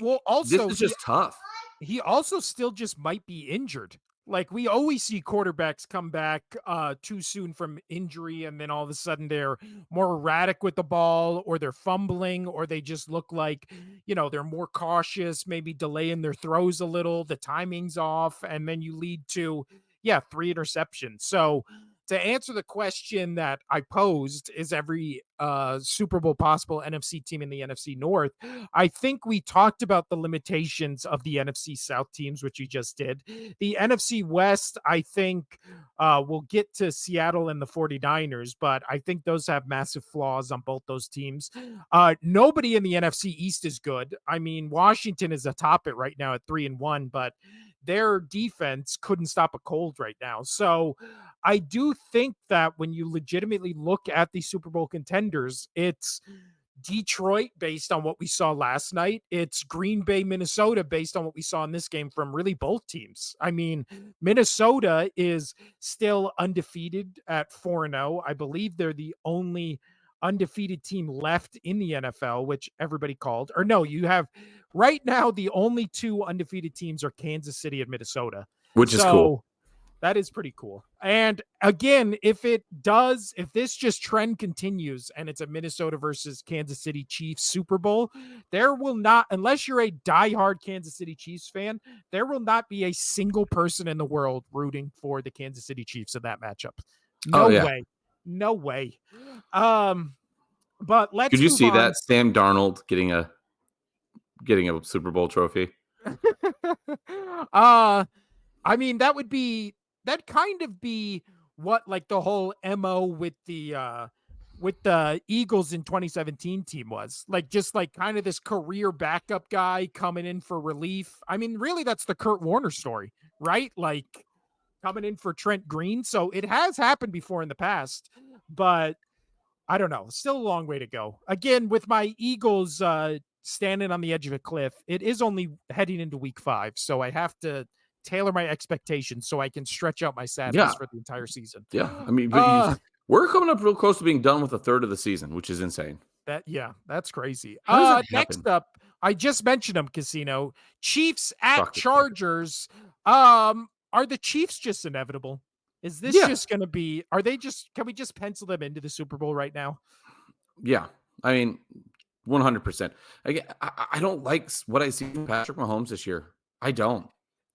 Well, this also is just tough. he also still just might be injured. Like we always see quarterbacks come back too soon from injury and then all of a sudden they're more erratic with the ball or they're fumbling or they just look like, they're more cautious, maybe delaying their throws a little, the timing's off and then you lead to three interceptions. So to answer the question that I posed, is every Super Bowl possible NFC team in the NFC North? I think we talked about the limitations of the NFC South teams, which you just did. The NFC West, I think we'll get to Seattle and the 49ers, but I think those have massive flaws on both those teams. Nobody in the NFC East is good. I mean, Washington is atop it right now at 3-1, but their defense couldn't stop a cold right now. So I do think that when you legitimately look at the Super Bowl contenders, it's Detroit based on what we saw last night. It's Green Bay, Minnesota based on what we saw in this game from really both teams. I mean, Minnesota is still undefeated at 4-0. I believe they're the only undefeated team left in the NFL, which everybody called. Or no, you have right now the only two undefeated teams are Kansas City and Minnesota. Which is cool. So that is pretty cool. And again, if this just trend continues and it's a Minnesota versus Kansas City Chiefs Super Bowl, there will not, unless you're a diehard Kansas City Chiefs fan, there will not be a single person in the world rooting for the Kansas City Chiefs in that matchup. Oh No yeah. way. No way. Um, but Could let's you move see that on. Sam Darnold getting a Super Bowl trophy? uh I mean, that kind of be what like the whole MO with the Eagles in 2017 team was. Like just like kind of this career backup guy coming in for relief. I mean, really that's the Kurt Warner story, right? Like coming in for Trent Green. So it has happened before in the past, but I don't know. Still a long way to go. Again, with my Eagles standing on the edge of a cliff, it is only heading into week 5, so I have to tailor my expectations so I can stretch out my sadness Yeah, for the entire season. yeah. I mean, but Uh we're coming up real close to being done with a third of the season, which is insane. that yeah, that's crazy. How does that Next happen? up, I just mentioned them, Casino. Chiefs at Suck it, suck it. Chargers. Are the Chiefs just inevitable? Is this Yeah, just gonna be are they just can we just pencil them into the Super Bowl right now? yeah. I mean, 100%. Again, I don't like what I see from Patrick Mahomes this year. I don't.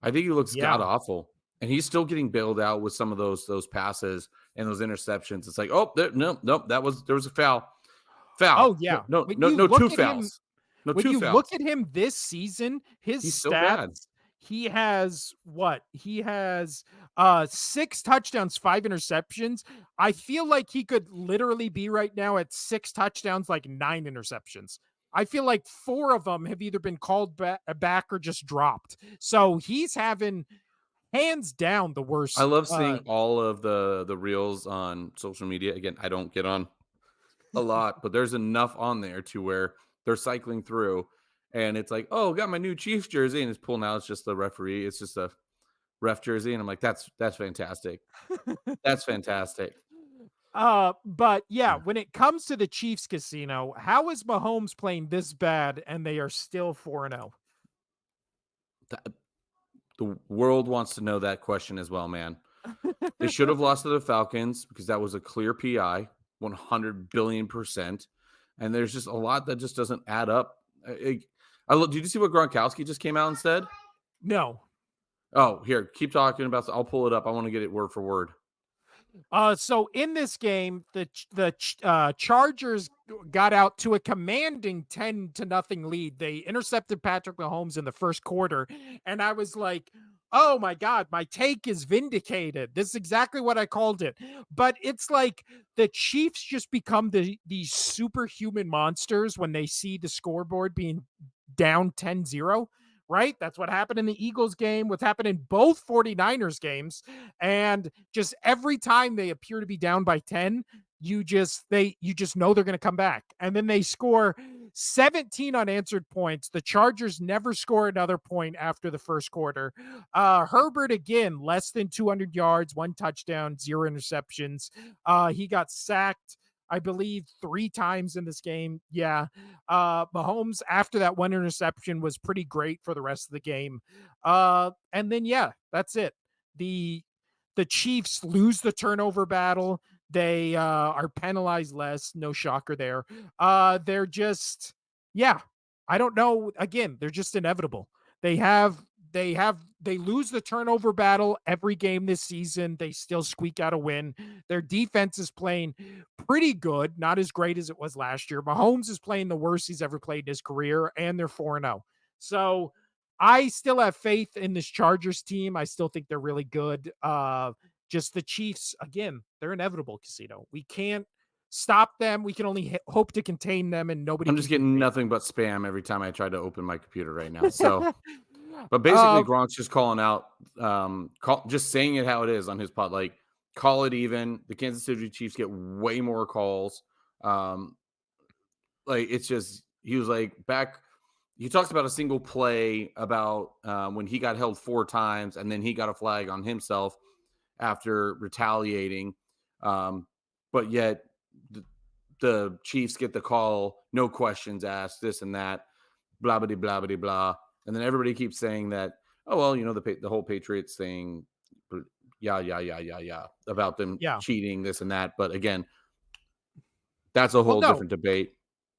I think he looks god Yeah. awful, and he's still getting bailed out with some of those passes and those interceptions. It's like, oh, no, no, there was a foul, Oh, foul. No, yeah. no, When no, you no, look two at him fouls, no when two you look fouls. at him this season, his He's so bad. stats, he has what? He has 6 touchdowns, 5 interceptions. I feel like he could literally be right now at 6 touchdowns, like 9 interceptions. I feel like 4 of them have either been called back or just dropped. So he's having hands down the I worst. love seeing all of the reels on social media. Again, I don't get on a lot, but there's enough on there to where they're cycling through, and it's like, "Oh, got my new Chiefs jersey," and it's pulling out. It's just the referee. It's just a ref jersey, and I'm like, That's fantastic. That's fantastic." But yeah, Yeah. when it comes to the Chiefs casino, how is Mahomes playing this bad and they are still 4-0? Th The world wants to know that question as well, man. They should have lost to the Falcons because that was a clear PI, 100,000,000,000%, and there's just a lot that just doesn't add up. Did you see what Gronkowski just came out and said? No. Oh, here, keep talking about. I'll pull it up. I want to get it word for word. So in this game, Chargers got out to a commanding 10 to nothing lead. They intercepted Patrick Mahomes in the first quarter, and I was like, "Oh my god, my take is vindicated. This is exactly what I called it." But it's like the Chiefs just become these superhuman monsters when they see the scoreboard being down 10-0. Right? That's what happened in the Eagles game, what's happened in both 49ers games. And just every time they appear to be down by 10, you just know they're going to come back. And then they score 17 unanswered points. The Chargers never score another point after the first quarter. Herbert again, less than 200 yards, 1 touchdown, 0 interceptions. He got sacked, I believe, 3 times in this game. Yeah. Mahomes, after that 1 interception, was pretty great for the rest of the game. And then yeah, that's it. The the Chiefs lose the turnover battle. They are penalized less. No shocker there. They're just, yeah, I don't know. Again, they're just inevitable. They have, they lose the turnover battle every game this season. They still squeak out a win. Their defense is playing pretty good, not as great as it was last year. Mahomes is playing the worst he's ever played in his career, and they're 4-0. So I still have faith in this Chargers team. I still think they're really good. Just the Chiefs, again, they're inevitable, Casino. We can't stop them. We can only hope to contain them, and nobody I'm can just getting contain nothing but spam every time I try to open my computer right now. So, them. but basically, Gronk's just calling out, just saying it how it is on his pod. Like, call it even. The Kansas City Chiefs get way more calls. Um, like, it's just he was like back. He talks about a single play about when he got held 4 times and then he got a flag on himself after retaliating. Um, but yet the Chiefs get the call, no questions asked, this and that, blah blah blah blah blah, and then everybody keeps saying that. Oh well, the whole Patriots thing, yeah, about them Yeah. cheating, this and that. But again, that's a Well, whole no, different debate.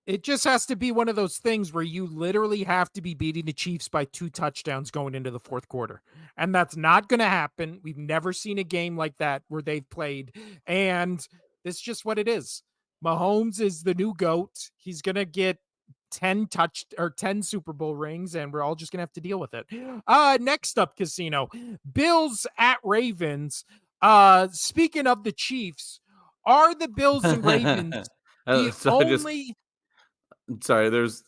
it just has to be one of those things where you literally have to be beating the Chiefs by 2 touchdowns going into the 4th quarter, and that's not gonna happen. We've never seen a game like that where they've played, and it's just what it is. Mahomes is the new GOAT. He's gonna get 10 Super Bowl rings, and we're all just gonna have to deal with it. Next up, Casino. Bills at Ravens. Speaking of the Chiefs, are the Bills and Ravens the So I just only sorry, there's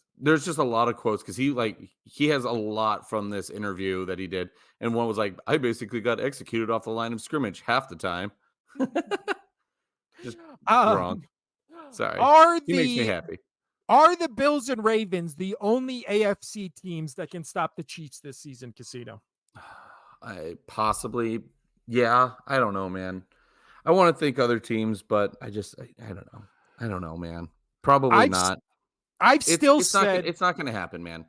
just a lot of quotes because he has a lot from this interview that he did, and one was like, "I basically got executed off the line of scrimmage half the time." Just Um, Gronk. Sorry. Are He makes me the happy. are the Bills and Ravens the only AFC teams that can stop the Chiefs this season, Casino? I possibly, yeah. I don't know, man. I want to think other teams, but I don't know. I don't know, man. Probably I've not. I've It's still it's not gonna said it's not gonna happen, man.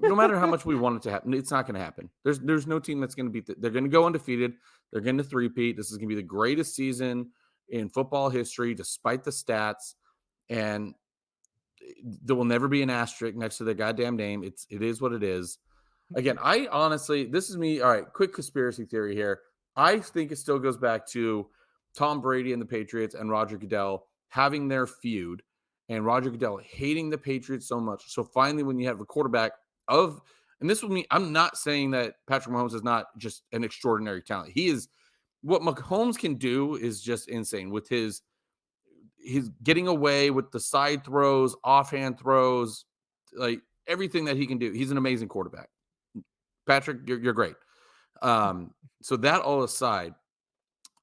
No matter how much we want it to happen, it's not gonna happen. There's no team that's gonna beat. They're gonna go undefeated. They're gonna three-peat. This is gonna be the greatest season in football history, despite the stats. And there will never be an asterisk next to their goddamn name. It is what it is. Again, I honestly, this is me. All right, quick conspiracy theory here. I think it still goes back to Tom Brady and the Patriots and Roger Goodell having their feud and Roger Goodell hating the Patriots so much. So finally, when you have a quarterback of, and this will mean, I'm not saying that Patrick Mahomes is not just an extraordinary talent. He is, what Mahomes can do is just insane with his getting away with the side throws, offhand throws, like everything that he can do. He's an amazing quarterback. Patrick, you're great. So that all aside,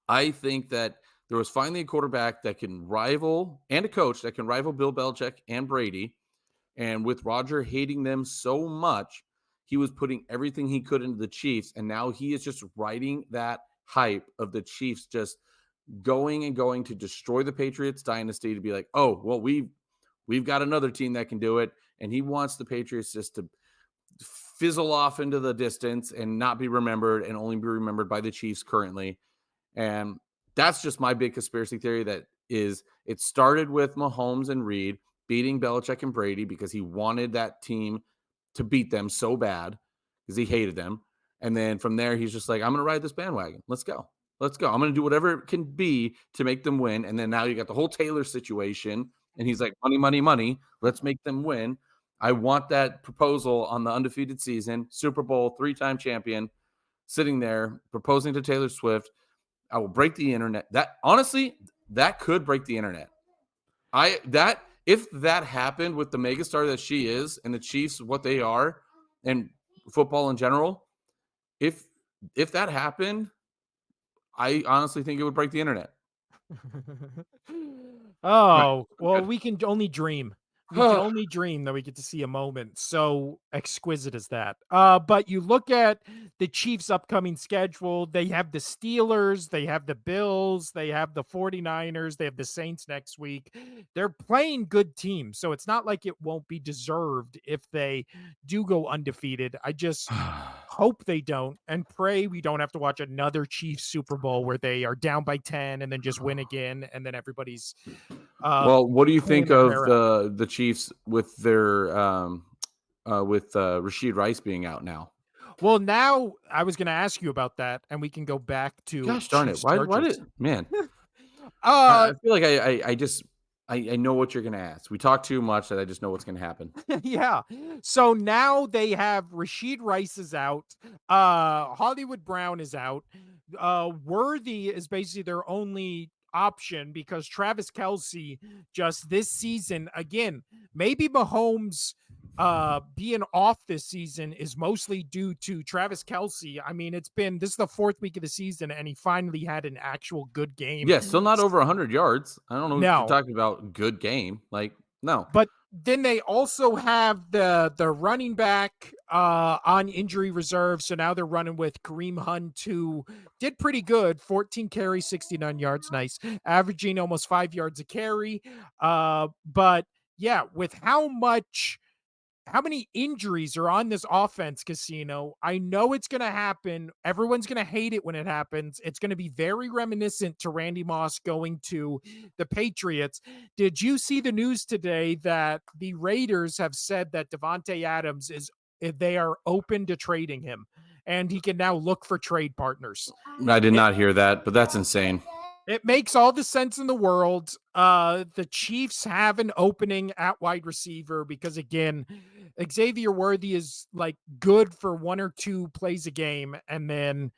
I think that there was finally a quarterback that can rival and a coach that can rival Bill Belichick and Brady. And with Roger hating them so much, he was putting everything he could into the Chiefs. And now he is just riding that hype of the Chiefs just going and going to destroy the Patriots dynasty to be like, oh, well, we've got another team that can do it. And he wants the Patriots just to fizzle off into the distance and not be remembered and only be remembered by the Chiefs currently. And that's just my big conspiracy theory that is it started with Mahomes and Reed beating Belichick and Brady because he wanted that team to beat them so bad because he hated them. And then from there, he's just like, I'm going to ride this bandwagon. Let's go. Let's go. I'm going to do whatever it can be to make them win. And then now you got the whole Taylor situation. And he's like, money, money, money. Let's make them win. I want that proposal on the undefeated season, Super Bowl, 3-time champion, sitting there proposing to Taylor Swift. I will break the internet. That honestly, that could break the internet. If that happened with the megastar that she is and the Chiefs, what they are, and football in general, if that happened, I honestly think it would break the internet. Right. Oh, well, Good. we can only dream. We can only dream that we get to see a moment so exquisite as that. But you look at the Chiefs' upcoming schedule, they have the Steelers, they have the Bills, they have the 49ers, they have the Saints next week. They're playing good teams, so it's not like it won't be deserved if they do go undefeated. I just hope they don't and pray we don't have to watch another Chiefs Super Bowl where they are down by 10 and then just win again and then everybody's Well, what do you pulling think their of hair out. the Chiefs with their with Rashid Rice being out now? Well, now I was going to ask you about that, and we can go back to Gosh darn it! Chiefs Why Chargers. did man? uh, I feel like I know what you're gonna ask. We talk too much that I just know what's gonna happen. yeah. So now they have Rashid Rice is out. Hollywood Brown is out. Worthy is basically their only option because Travis Kelsey just this season again. Maybe Mahomes being off this season is mostly due to Travis Kelsey. I mean, this is the 4th week of the season, and he finally had an actual good game. Yeah, still not over 100 yards. I don't know what you're No, talking about. Good game, like no. but then they also have the running back on injury reserve. So now they're running with Kareem Hunt, who did pretty good, 14 carries, 69 yards, nice, averaging almost 5 yards a carry. But yeah, with how many injuries are on this offense, Casino? I know it's going to happen. Everyone's going to hate it when it happens. It's going to be very reminiscent to Randy Moss going to the Patriots. Did you see the news today that the Raiders have said that Devontae Adams they are open to trading him and he can now look for trade partners? I did It not hear that, but that's insane. it makes all the sense in the world. The Chiefs have an opening at wide receiver because again, Xavier Worthy is like good for 1 or 2 plays a game, and then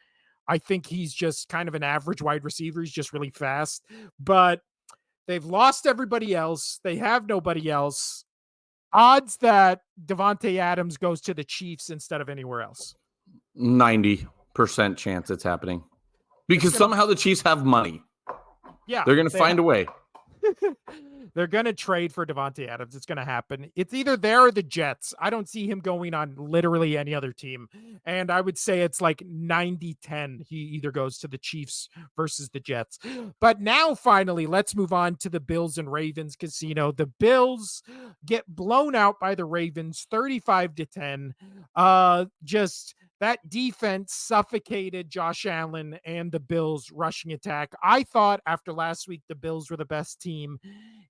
I think he's just kind of an average wide receiver. He's just really fast, but they've lost everybody else. They have nobody else. Odds that Devontae Adams goes to the Chiefs instead of anywhere else. 90% chance it's happening It's because gonna, somehow the Chiefs have money. yeah, They're gonna they find a way. They're gonna trade for Devontae Adams. It's gonna happen. It's either there or the Jets. I don't see him going on literally any other team. And I would say it's like 90-10. He either goes to the Chiefs versus the Jets. But now finally, let's move on to the Bills and Ravens casino. The Bills get blown out by the Ravens 35-10. Just that defense suffocated Josh Allen and the Bills rushing attack. I thought after last week the Bills were the best team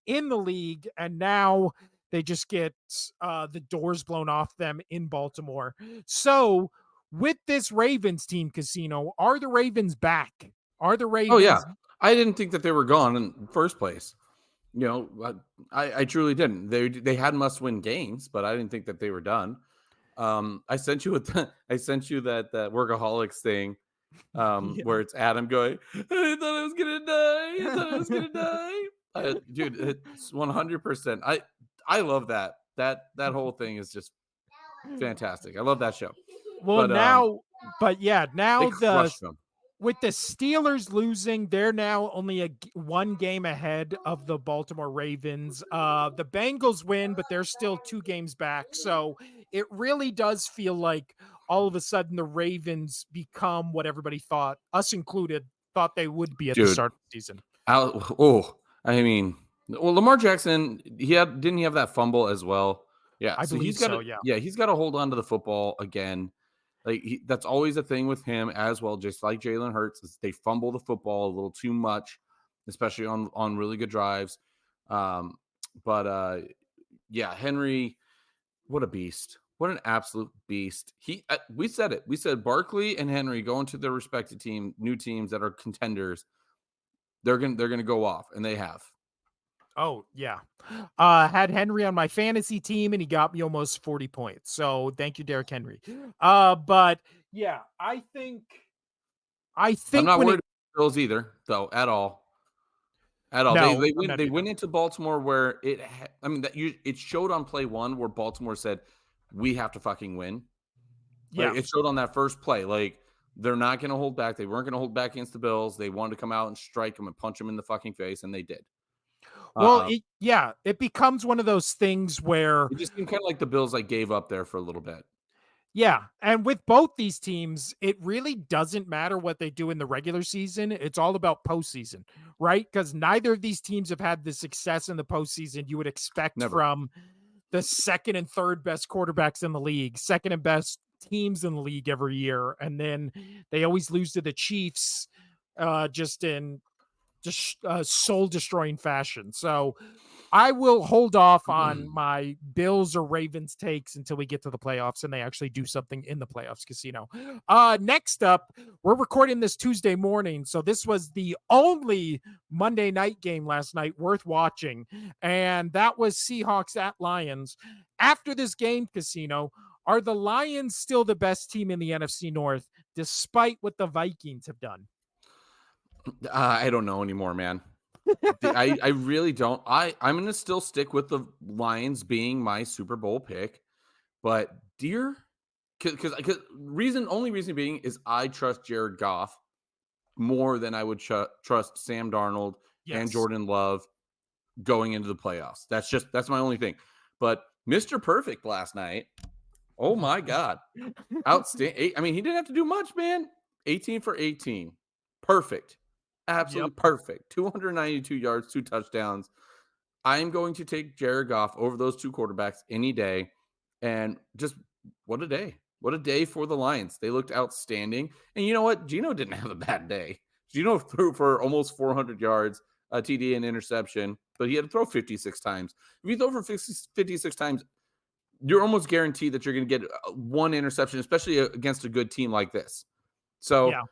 in the league, and now they just get the doors blown off them in Baltimore. So, with this Ravens team casino, are the Ravens back? Are the Oh yeah, Ravens? I didn't think that they were gone in the first place. You know, I truly didn't. They had must win games, but I didn't think that they were done. I sent you I sent you that workaholics thing Yeah. where it's Adam going, I thought I was gonna die. I thought I was gonna die. Dude, it's 100%. I love that. That whole thing is just fantastic. I love that show. Well, But now, but yeah, they now crushed them. with the Steelers losing, they're now only one game ahead of the Baltimore Ravens. The Bengals win, but they're still 2 games back. So it really does feel like all of a sudden the Ravens become what everybody thought, us included, thought they would be at the Dude, start of the season. I mean, well, Lamar Jackson, didn't he have that fumble as well? Yeah, I so believe so. Yeah. he's got to hold on to the football again. Like that's always a thing with him as well, just like Jalen Hurts. Is they fumble the football a little too much, especially on really good drives. Um, but yeah, Henry, what a beast! What an absolute beast! We said it. We said Barkley and Henry going to their respective new teams that are contenders. They're gonna go off, and they have. Oh, yeah. Had Henry on my fantasy team and he got me almost 40 points. So thank you, Derrick Henry. But yeah, I I'm think not when worried it about the Bills either, though, at all. At all. no, They I'm went not they either. went into Baltimore where I mean it showed on play 1 where Baltimore said, "We have to fucking win." Like Yeah. it showed on that first play. Like they're not going to hold back. They weren't going to hold back against the Bills. They wanted to come out and strike them and punch them in the fucking face, and they did. Well, Uh, it becomes one of those things where it just seemed kind of like the Bills like gave up there for a little bit. yeah, and with both these teams, it really doesn't matter what they do in the regular season. It's all about postseason, right? Because neither of these teams have had the success in the postseason you would expect Never. from the second and third best quarterbacks in the league, second and best teams in the league every year, and then they always lose to the Chiefs, just in just soul destroying fashion. So I will hold off on my Bills or Ravens takes until we get to the playoffs and they actually do something in the playoffs casino. Next up, we're recording this Tuesday morning. So this was the only Monday night game last night worth watching. And that was Seahawks at Lions. After this game casino, are the Lions still the best team in the NFC North, despite what the Vikings have done? I don't know anymore, man. I really don't. I'm going to still stick with the Lions being my Super Bowl pick, but dear, because only reason being is I trust Jared Goff more than I would trust Sam Darnold and Yes. Jordan Love going into the playoffs. That's my only thing. But Mr. Perfect last night, oh my God, outstanding. I mean, he didn't have to do much, man. 18 for 18, perfect, Yep. absolutely perfect. 292 yards, 2 touchdowns. I am going to take Jared Goff over those two quarterbacks any day. And just what a day. What a day for the Lions. They looked outstanding. And you know what? Gino didn't have a bad day. Gino threw for almost 400 yards, a TD and interception, but he had to throw 56 times. If you throw for 56 times, you're almost guaranteed that you're going to get one interception, especially against a good team like this. So Yeah.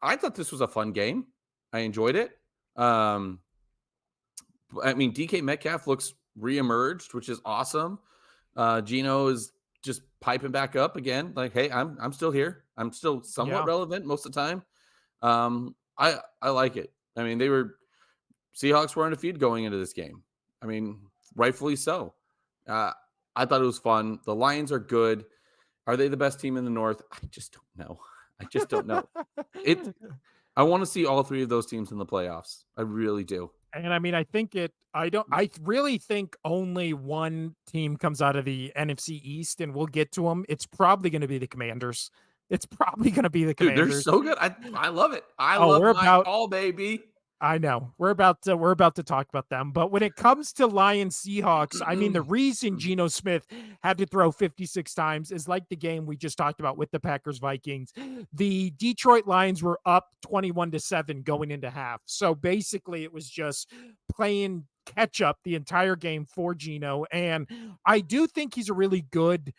I thought this was a fun game. I enjoyed it. I mean, DK Metcalf looks reemerged, which is awesome. Gino is just piping back up again. Like, hey, I'm still here. I'm still somewhat Yeah. relevant most of the time. I like it. I mean, Seahawks were undefeated going into this game. I mean, rightfully so. Uh, I thought it was fun. The Lions are good. Are they the best team in the North? I just don't know. I just don't know. It. I want to see all three of those teams in the playoffs. I really do. And I mean, I think it I don't I really think only one team comes out of the NFC East, and we'll get to them. It's probably gonna be the Commanders. It's probably gonna be the Dude, they're Commanders. so good. I love it. I Oh, love we're my about call, baby. I know. We're about to talk about them. But when it comes to Lions Seahawks, I mean, the reason Geno Smith had to throw 56 times is like the game we just talked about with the Packers Vikings. The Detroit Lions were up 21-7 going into half. So basically it was just playing catch up the entire game for Geno. And I do think he's a really good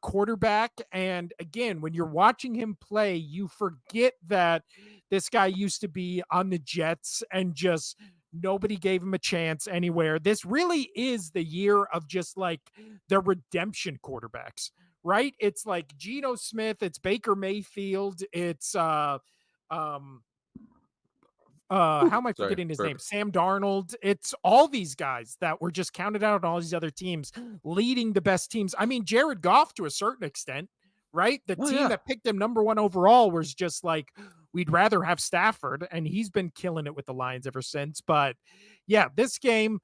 quarterback. And again, when you're watching him play, you forget that this guy used to be on the Jets and just nobody gave him a chance anywhere. This really is the year of just like the redemption quarterbacks, right? It's like Geno Smith, it's Baker Mayfield, it's um how am I Sorry, forgetting his name? burp. Sam Darnold. It's all these guys that were just counted out on all these other teams leading the best teams. I mean, Jared Goff to a certain extent, right? The Oh, team yeah. that picked him number one overall was just like, we'd rather have Stafford, and he's been killing it with the Lions ever since. But yeah, this game,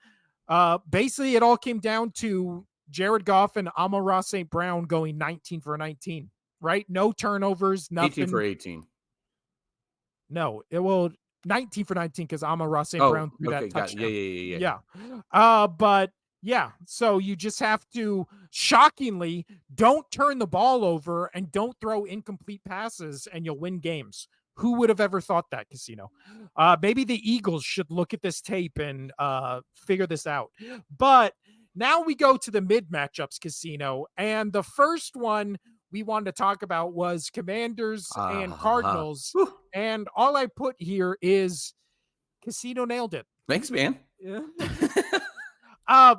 basically it all came down to Jared Goff and Amon-Ra St. Brown going 19 for 19, right? No turnovers, 18 for nothing. 18. No, it will 19 for 19 because Amon-Ra St. Oh, Brown threw that okay, got it. Yeah, touchdown. yeah, yeah, yeah. Yeah. But yeah, so you just have to shockingly don't turn the ball over and don't throw incomplete passes and you'll win games. Who would have ever thought that, Casino? Maybe the Eagles should look at this tape and figure this out. But now we go to the mid matchups, Casino. And the first one we wanted to talk about was Commanders and Ah, Cardinals. whew. And all I put here is Casino nailed it. Thanks, man. Yeah.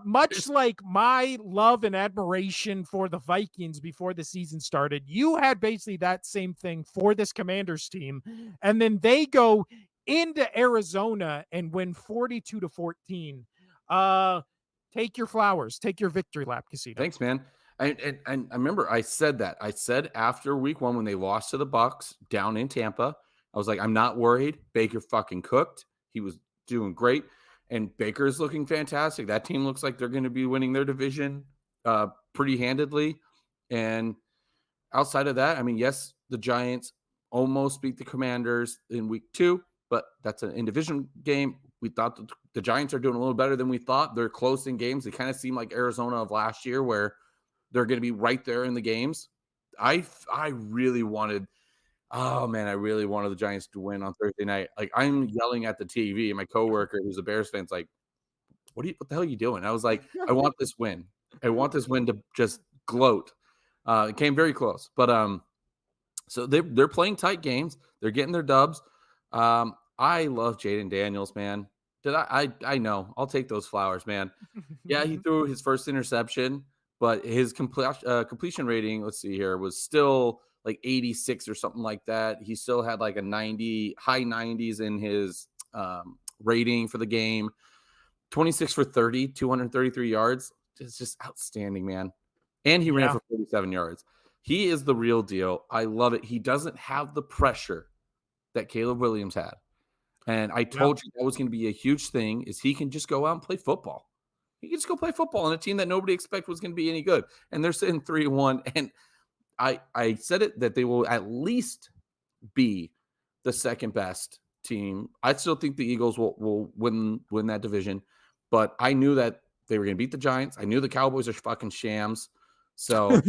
Much There's like my love and admiration for the Vikings before the season started, you had basically that same thing for this Commanders team. And then they go into Arizona and win 42-14. Uh, take your flowers, take your victory lap, Casino. Thanks, man. And I remember I said that. I said after week 1 when they lost to the Bucs down in Tampa, I was like, I'm not worried. Baker fucking cooked. He was doing great. And Baker's looking fantastic. That team looks like they're going to be winning their division pretty handedly. And outside of that, I mean, yes, the Giants almost beat the Commanders in week 2, but that's an in division game. We thought the Giants are doing a little better than we thought. They're close in games. They kind of seem like Arizona of last year, where they're going to be right there in the games. I really wanted, oh man, I really wanted the Giants to win on Thursday night. Like I'm yelling at the TV, and my coworker who's a Bears fan's like, what the hell are you doing? I was like, I want this win. I want this win to just gloat. It came very close, but so they're playing tight games. They're getting their dubs. I love Jaden Daniels, man. I know. I'll take those flowers, man. Yeah, he threw his first interception, but his completion rating, let's see here, was still like 86 or something like that. He still had like a 90, high 90s in his rating for the game. 26 for 30, 233 yards. It's just outstanding, man. And he ran Yeah. for 47 yards. He is the real deal. I love it. He doesn't have the pressure that Caleb Williams had. And I Yeah. told you that was going to be a huge thing is he can just go out and play football. He can just go play football on a team that nobody expected was going to be any good. And they're sitting 3-1. And I said it that they will at least be the second best team. I still think the Eagles will win that division, but I knew that they were going to beat the Giants. I knew the Cowboys are fucking shams. So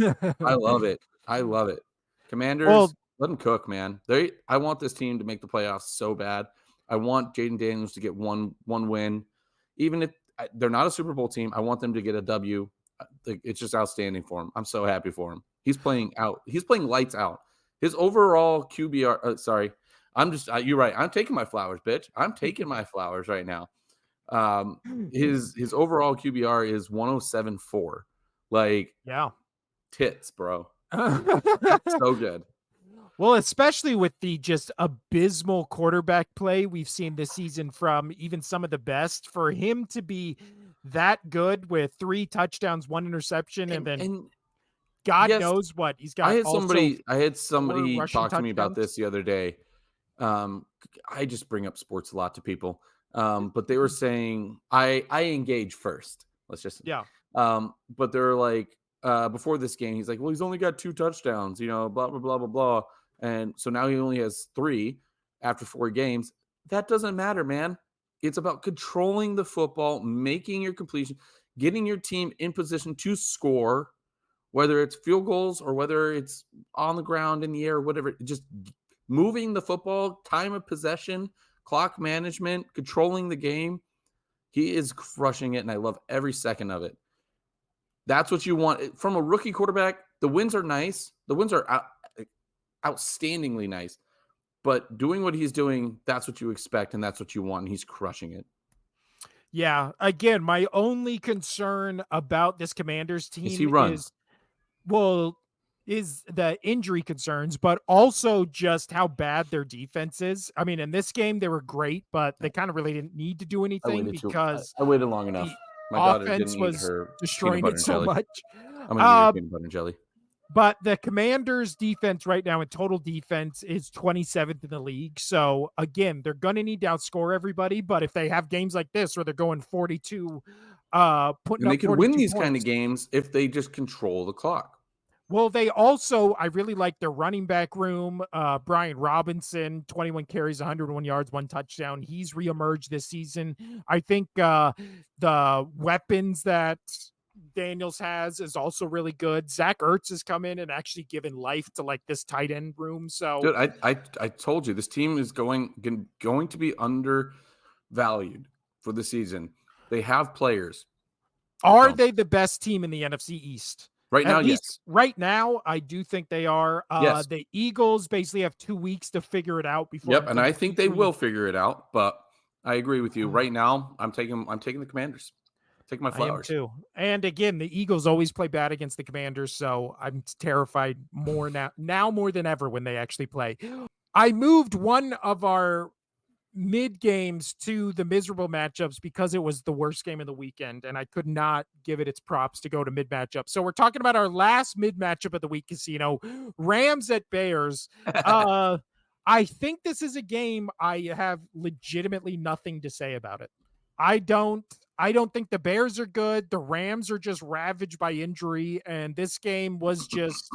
I love it. I love it. Commanders, Well, let them cook, man. I want this team to make the playoffs so bad. I want Jaden Daniels to get one win, even if they're not a Super Bowl team. I want them to get a W. It's just outstanding for him. I'm so happy for him. He's playing out. He's playing lights out. His overall QBR. Sorry, I'm just. You're right. I'm taking my flowers, bitch. I'm taking my flowers right now. His overall QBR is 107.4. Like yeah. tits, bro. So good. Well, especially with the just abysmal quarterback play we've seen this season from even some of the best, for him to be that good with 3 touchdowns, 1 interception, and then And God yes, knows what, he's I got had also somebody I had 4 somebody rushing talk to me about touchdowns. this the other day. Um, I just bring up sports a lot to people. But they were saying I engage first. Let's just Yeah. but they're like before this game, he's like, well, he's only got 2 touchdowns, blah blah blah blah blah. And so now he only has three after 4 games. That doesn't matter, man. It's about controlling the football, making your completion, getting your team in position to score, whether it's field goals or whether it's on the ground, in the air, whatever. Just moving the football, time of possession, clock management, controlling the game. He is crushing it, and I love every second of it. That's what you want from a rookie quarterback. The wins are nice. The wins are outstandingly nice. But doing what he's doing, that's what you expect, and that's what you want. And he's crushing it. Yeah. Again, my only concern about this Commanders Is he team run? well, is the injury concerns, but also just how bad their defense is. I mean, in this game, they were great, but they kind of really didn't need to do I anything waited too. because I waited long enough. the My daughter didn't offense eat was her peanut destroying butter it and so jelly. much. I'm gonna eat her Uh, peanut butter and jelly. but the Commanders' defense right now in total defense is 27th in the league. So again, they're going to need to outscore everybody. But if they have games like this where they're going 42, putting And they up could win 42 these kind of points. games if they just control the clock. Well, they also, I really like their running back room. Brian Robinson, 21 carries, 101 yards, 1 touchdown. He's reemerged this season. I think the weapons that Daniels has is also really good. Zach Ertz has come in and actually given life to like this tight end room. So Dude, I told you this team is going to be undervalued for the season. They have players. are Um, they the best team in the NFC East? right now, At least yes. right now, I do think they are. Yes. The Eagles basically have 2 weeks to figure it out before Yep, I'm and I think they completely will figure it out, but I agree with you. Right now, I'm taking the Commanders. Take my I am flowers. too. And again, the Eagles always play bad against the Commanders, so I'm terrified more now more than ever when they actually play. I moved one of our mid games to the miserable matchups because it was the worst game of the weekend and I could not give it its props to go to mid matchup. So we're talking about our last mid matchup of the week, Casino. Rams at Bears. Uh I think this is a game I have legitimately nothing to say about it. I don't I don't think the Bears are good. The Rams are just ravaged by injury and this game was just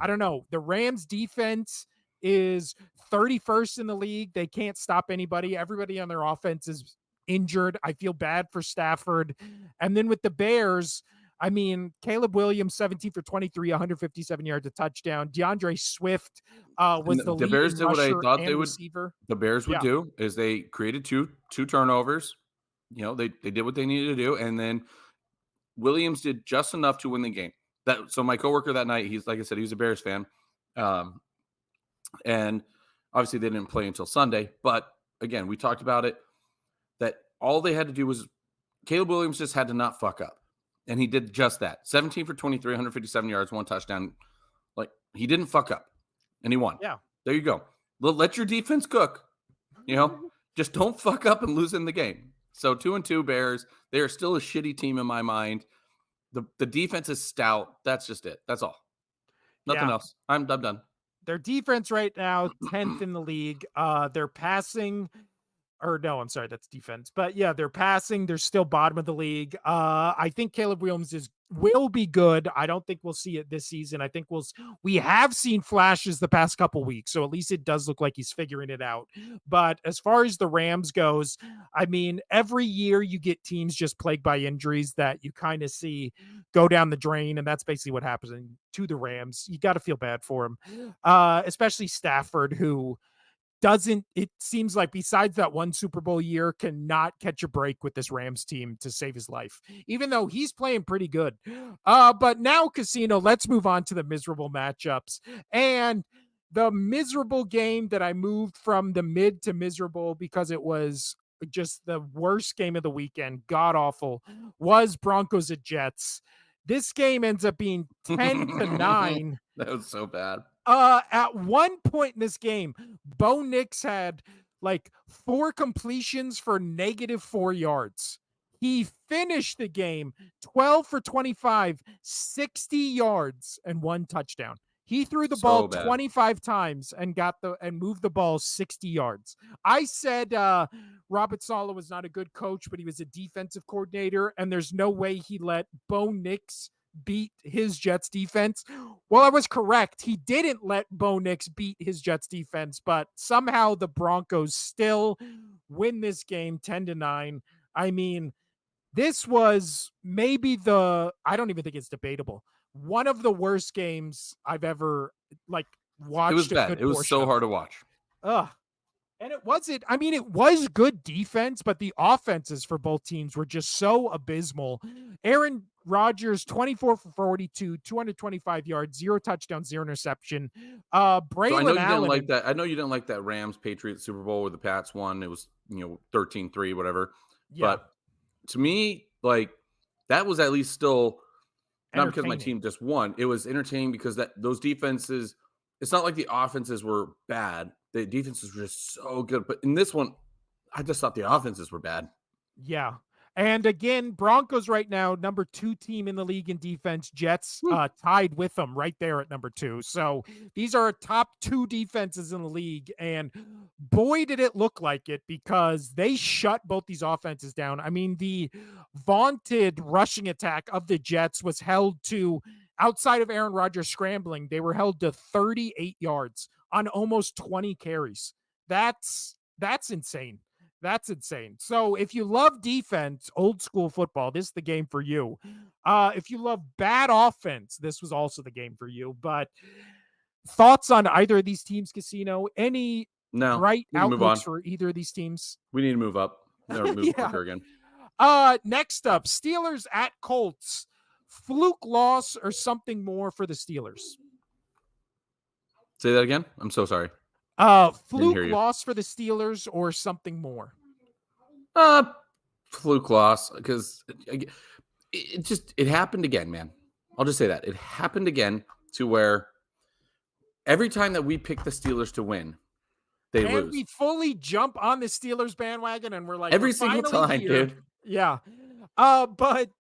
I don't know. The Rams defense is 31st in the league. They can't stop anybody. Everybody on their offense is injured. I feel bad for Stafford. And then with the Bears, I mean, Caleb Williams, 17 for 23, 157 yards, a touchdown. DeAndre Swift And was the the Bears leading did what I rusher thought and receiver. the Bears would Yeah. do is they created two turnovers. They did what they needed to do, and then Williams did just enough to win the game. That so my coworker that night, he's like I said, he was a Bears fan. Um, and obviously they didn't play until Sunday, but again, we talked about it that all they had to do was Caleb Williams just had to not fuck up. And he did just that. 17 for 23, 157 yards, 1 touchdown. Like he didn't fuck up and he won. Yeah. There you go. Let your defense cook, you know, just don't fuck up and lose in the game. So 2-2 Bears, they are still a shitty team in my mind. The defense is stout. That's just it. That's all. Nothing Yeah. else. I'm done. Their defense right now, 10th in the league. They're passing or no, I'm sorry, that's defense. But yeah, they're passing. They're still bottom of the league. I think Caleb Williams will be good. I don't think we'll see it this season. I think we have seen flashes the past couple weeks, so at least it does look like he's figuring it out. But as far as the Rams goes, I mean, every year you get teams just plagued by injuries that you kind of see go down the drain, and that's basically what happens to the Rams. You got to feel bad for him, especially Stafford, who doesn't it seems like besides that one Super Bowl year cannot catch a break with this Rams team to save his life, even though he's playing pretty good. But now, Casino, let's move on to the miserable matchups. And the miserable game that I moved from the mid to miserable because it was just the worst game of the weekend, god awful, was Broncos at Jets. This game ends up being 10-9. That was so bad. At one point in this game, Bo Nix had like 4 completions for -4 yards. He finished the game 12 for 25, 60 yards, and 1 touchdown. He threw the ball So bad. 25 times and moved the ball 60 yards. I said Robert Saleh was not a good coach, but he was a defensive coordinator, and there's no way he let Bo Nix beat his Jets defense. Well, I was correct. He didn't let Bo Nix beat his Jets defense, but somehow the Broncos still win this game 10-9. I mean, this was maybe I don't even think it's debatable. One of the worst games I've ever like It was watched a bad. good It was portion so of. hard to watch. Ugh. And it wasn't, I mean, it was good defense, but the offenses for both teams were just so abysmal. Aaron Rodgers, 24 for 42, 225 yards, 0 touchdowns, 0 interception. So I know Braylon you didn't Allen like and that. I know you didn't like that Rams Patriots Super Bowl where the Pats won. It was, 13-3, whatever. yeah, But to me, like that was at least still not because my entertaining. team just won. It was entertaining because that those defenses, it's not like the offenses were bad. The defenses were just so good. But in this one, I just thought the offenses were bad. Yeah. And again, Broncos right now, number 2 team in the league in defense. Jets Hmm. tied with them right there at number 2. So these are top 2 defenses in the league. And boy, did it look like it because they shut both these offenses down. I mean, the vaunted rushing attack of the Jets was held to, outside of Aaron Rodgers scrambling, they were held to 38 yards on almost 20 carries. That's insane. That's insane. So if you love defense, old school football, this is the game for you. If you love bad offense, this was also the game for you. But thoughts on either of these teams, Casino? Any No, bright we can move outlooks on. for either of these teams? We need to move up. Or move Yeah. quicker again. Next up, Steelers at Colts. Fluke loss or something more for the Steelers? Say that again. I'm so sorry. Didn't hear Fluke you. loss for the Steelers or something more? Uh, Fluke loss because it happened again, man. I'll just say that it happened again to where every time that we pick the Steelers to win, they And lose. we fully jump on the Steelers bandwagon and we're like, we're Every single finally time, here. dude. Yeah. But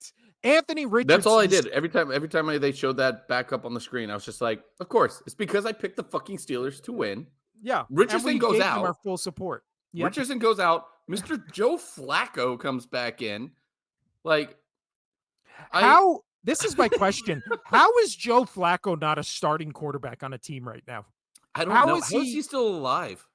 Anthony That's all I Richardson, did. Every time they showed that back up on the screen, I was just like, of course, it's because I picked the fucking Steelers to win. yeah, and Richardson we goes gave them our out. full support. Yep. Richardson goes out. Mr. Joe Flacco comes back in. Like, I How, this is my question. How is Joe Flacco not a starting quarterback on a team right now? I don't How know. is How is he he still alive?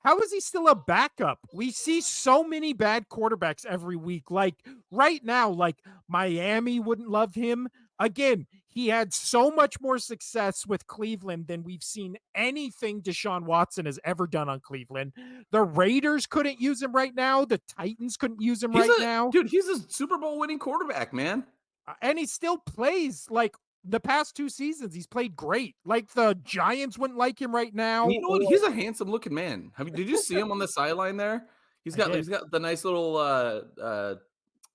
How is he still a backup? We see so many bad quarterbacks every week. Like right now, like Miami wouldn't love him. Again, he had so much more success with Cleveland than we've seen anything Deshaun Watson has ever done on Cleveland. The Raiders couldn't use him right now. The Titans couldn't use him right now. He's a Super Bowl winning quarterback, man. And he still plays like the past 2 seasons. He's played great. Like the Giants wouldn't like him right now. And you know what? Or He's a handsome looking man. Did you see him on the sideline there? I did. He's got the nice little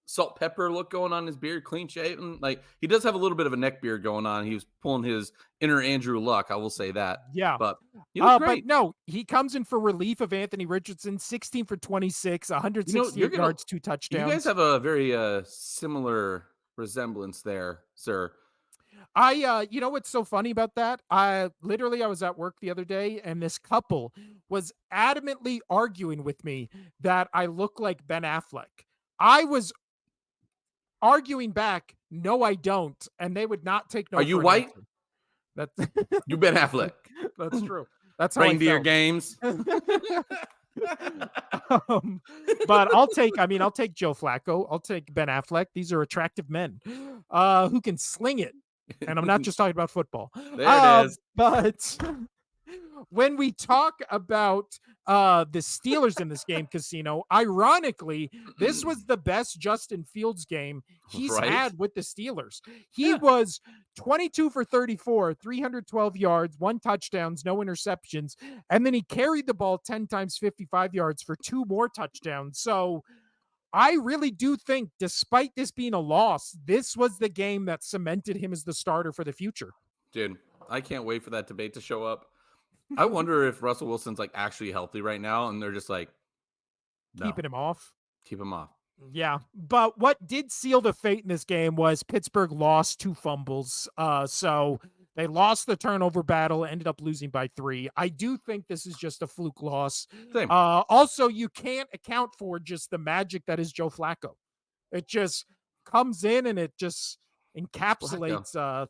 salt pepper look going on his beard, clean shaven. Like he does have a little bit of a neck beard going on. He was pulling his inner Andrew Luck, I will say that. Yeah. But he looked But great. no, he comes in for relief of Anthony Richardson, 16 for 26, You're 168 gonna yards, 2 you guys touchdowns. have a very similar resemblance there, sir. You know what's so funny about that? I was at work the other day and this couple was adamantly arguing with me that I look like Ben Affleck. I was arguing back, no, I don't. And they would not take Are no you for an white? answer. That's You Ben Affleck. that's true. That's how I Reindeer felt. games. um, but I'll take Joe Flacco. I'll take Ben Affleck. These are attractive men who can sling it. And I'm not just talking about football. There it is. But when we talk about the Steelers in this game, Casino, ironically, this was the best Justin Fields game he's Right? had with the Steelers. He Yeah. was 22 for 34, 312 yards, 1 touchdowns, no interceptions, and then he carried the ball 10 times 55 yards for 2 more touchdowns. So I really do think, despite this being a loss, this was the game that cemented him as the starter for the future. Dude, I can't wait for that debate to show up. I wonder if Russell Wilson's like actually healthy right now, and they're just like, no, Keeping him off. keep him off. Yeah, but what did seal the fate in this game was Pittsburgh lost 2 fumbles. So They lost the turnover battle, ended up losing by 3. I do think this is just a fluke loss. Same. Also, you can't account for just the magic that is Joe Flacco. It just comes in and it just It's Flacco. encapsulates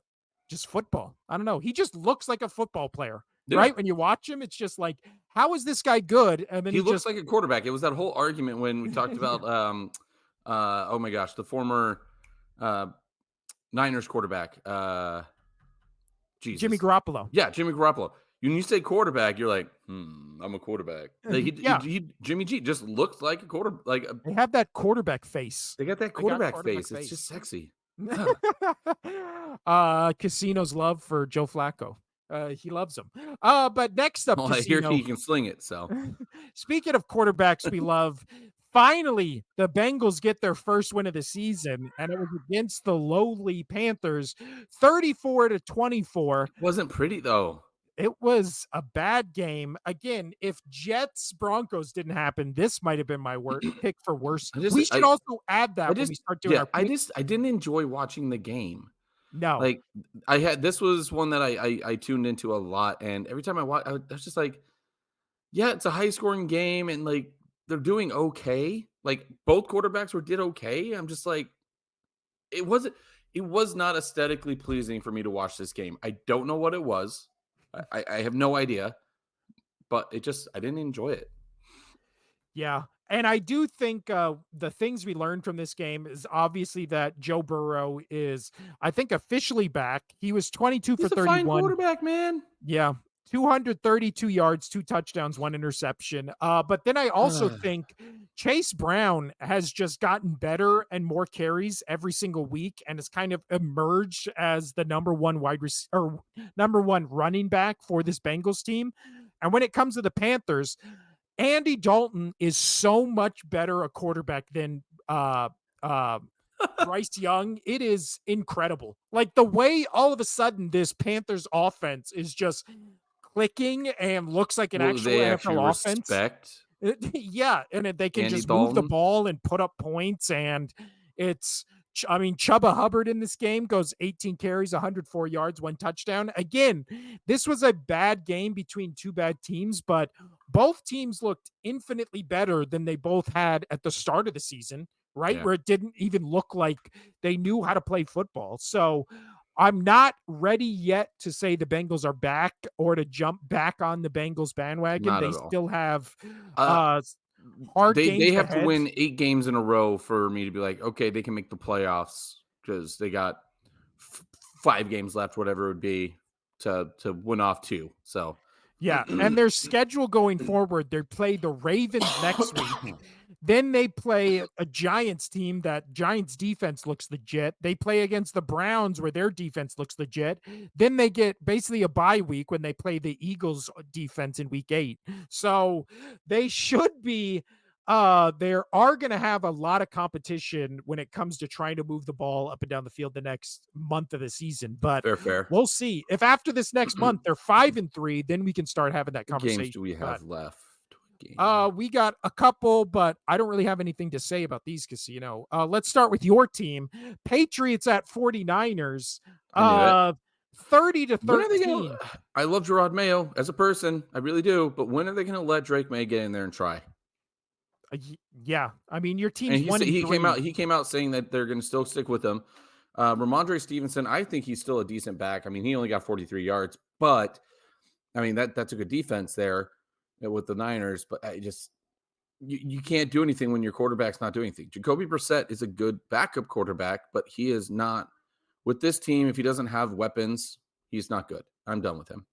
just football. I don't know. He just looks like a football player, Yeah. right? When you watch him, it's just like, how is this guy good? And then He he looks just like a quarterback. It was that whole argument when we talked yeah. about oh my gosh, the former uh Niners quarterback. Jimmy Jesus. Garoppolo. Yeah, Jimmy Garoppolo. When you say quarterback, you're like, I'm a quarterback. Like Yeah, Jimmy G just looks like a quarter. they have that quarterback face. They got that They got quarterback quarterback face. It's face. just sexy. Casino's love for Joe Flacco. He loves him. But next up, Well, I hear he Casino. can sling it. So Speaking of quarterbacks we love, finally the Bengals get their first win of the season, and it was against the lowly Panthers, 34-24. wasn't pretty though. It was a bad game. Again, if Jets Broncos didn't happen, this might have been my pick for worst. I just We should also add that when we start doing our pick. I didn't enjoy watching the game. No. Like I had this was one that I tuned into a lot, and every time I was just like, yeah, it's a high scoring game, and like they're doing okay. Like both quarterbacks did okay. I'm just like, it wasn't. It was not aesthetically pleasing for me to watch this game. I don't know what it was. I have no idea, but I didn't enjoy it. Yeah. And I do think the things we learned from this game is obviously that Joe Burrow is, I think, officially back. He was 22 for He's a fine 31. quarterback, man. Yeah. 232 yards, 2 touchdowns, 1 interception. But then I also think Chase Brown has just gotten better and more carries every single week and has kind of emerged as the number one or number one running back for this Bengals team. And when it comes to the Panthers, Andy Dalton is so much better a quarterback than uh Bryce Young. It is incredible. Like the way all of a sudden this Panthers offense is just clicking and looks like an Well, actual they actually NFL offense. respect Yeah, and they can Andy just move the Dalton. ball and put up points, and it's I mean, Chuba Hubbard in this game goes 18 carries, 104 yards, 1 touchdown. Again, this was a bad game between 2 bad teams, but both teams looked infinitely better than they both had at the start of the season, right? Yeah, Where it didn't even look like they knew how to play football. So, I'm not ready yet to say the Bengals are back or to jump back on the Bengals bandwagon. not They at all. still have Uh, uh hard they games have to ahead. win 8 games in a row for me to be like, okay, they can make the playoffs because they got 5 games left, whatever it would be, to win off 2. So Yeah, and their schedule going forward, they play the Ravens next week. Then they play a Giants team that Giants defense looks legit. They play against the Browns where their defense looks legit. Then they get basically a bye week when they play the Eagles defense in week 8. So they should be they are going to have a lot of competition when it comes to trying to move the ball up and down the field the next month of the season, but fair, fair. we'll see. If after this next month they're 5-3, then we can start having that What games conversation. do we But have left? Game. we got a couple, but I don't really have anything to say about these, Casino. Let's start with your team. Patriots at 49ers. I knew it. 30 to When are they gonna 13. I love Gerard Mayo as a person, I really do, but when are they gonna let Drake May get in there and try? Yeah, I mean your And team's 1-3. he came out saying that they're gonna still stick with him. Ramondre Stevenson, I think he's still a decent back. I mean, he only got 43 yards, but I mean that's a good defense there with the Niners, but I just you can't do anything when your quarterback's not doing anything. Jacoby Brissett is a good backup quarterback, but he is not with this team. If he doesn't have weapons, he's not good. I'm done with him.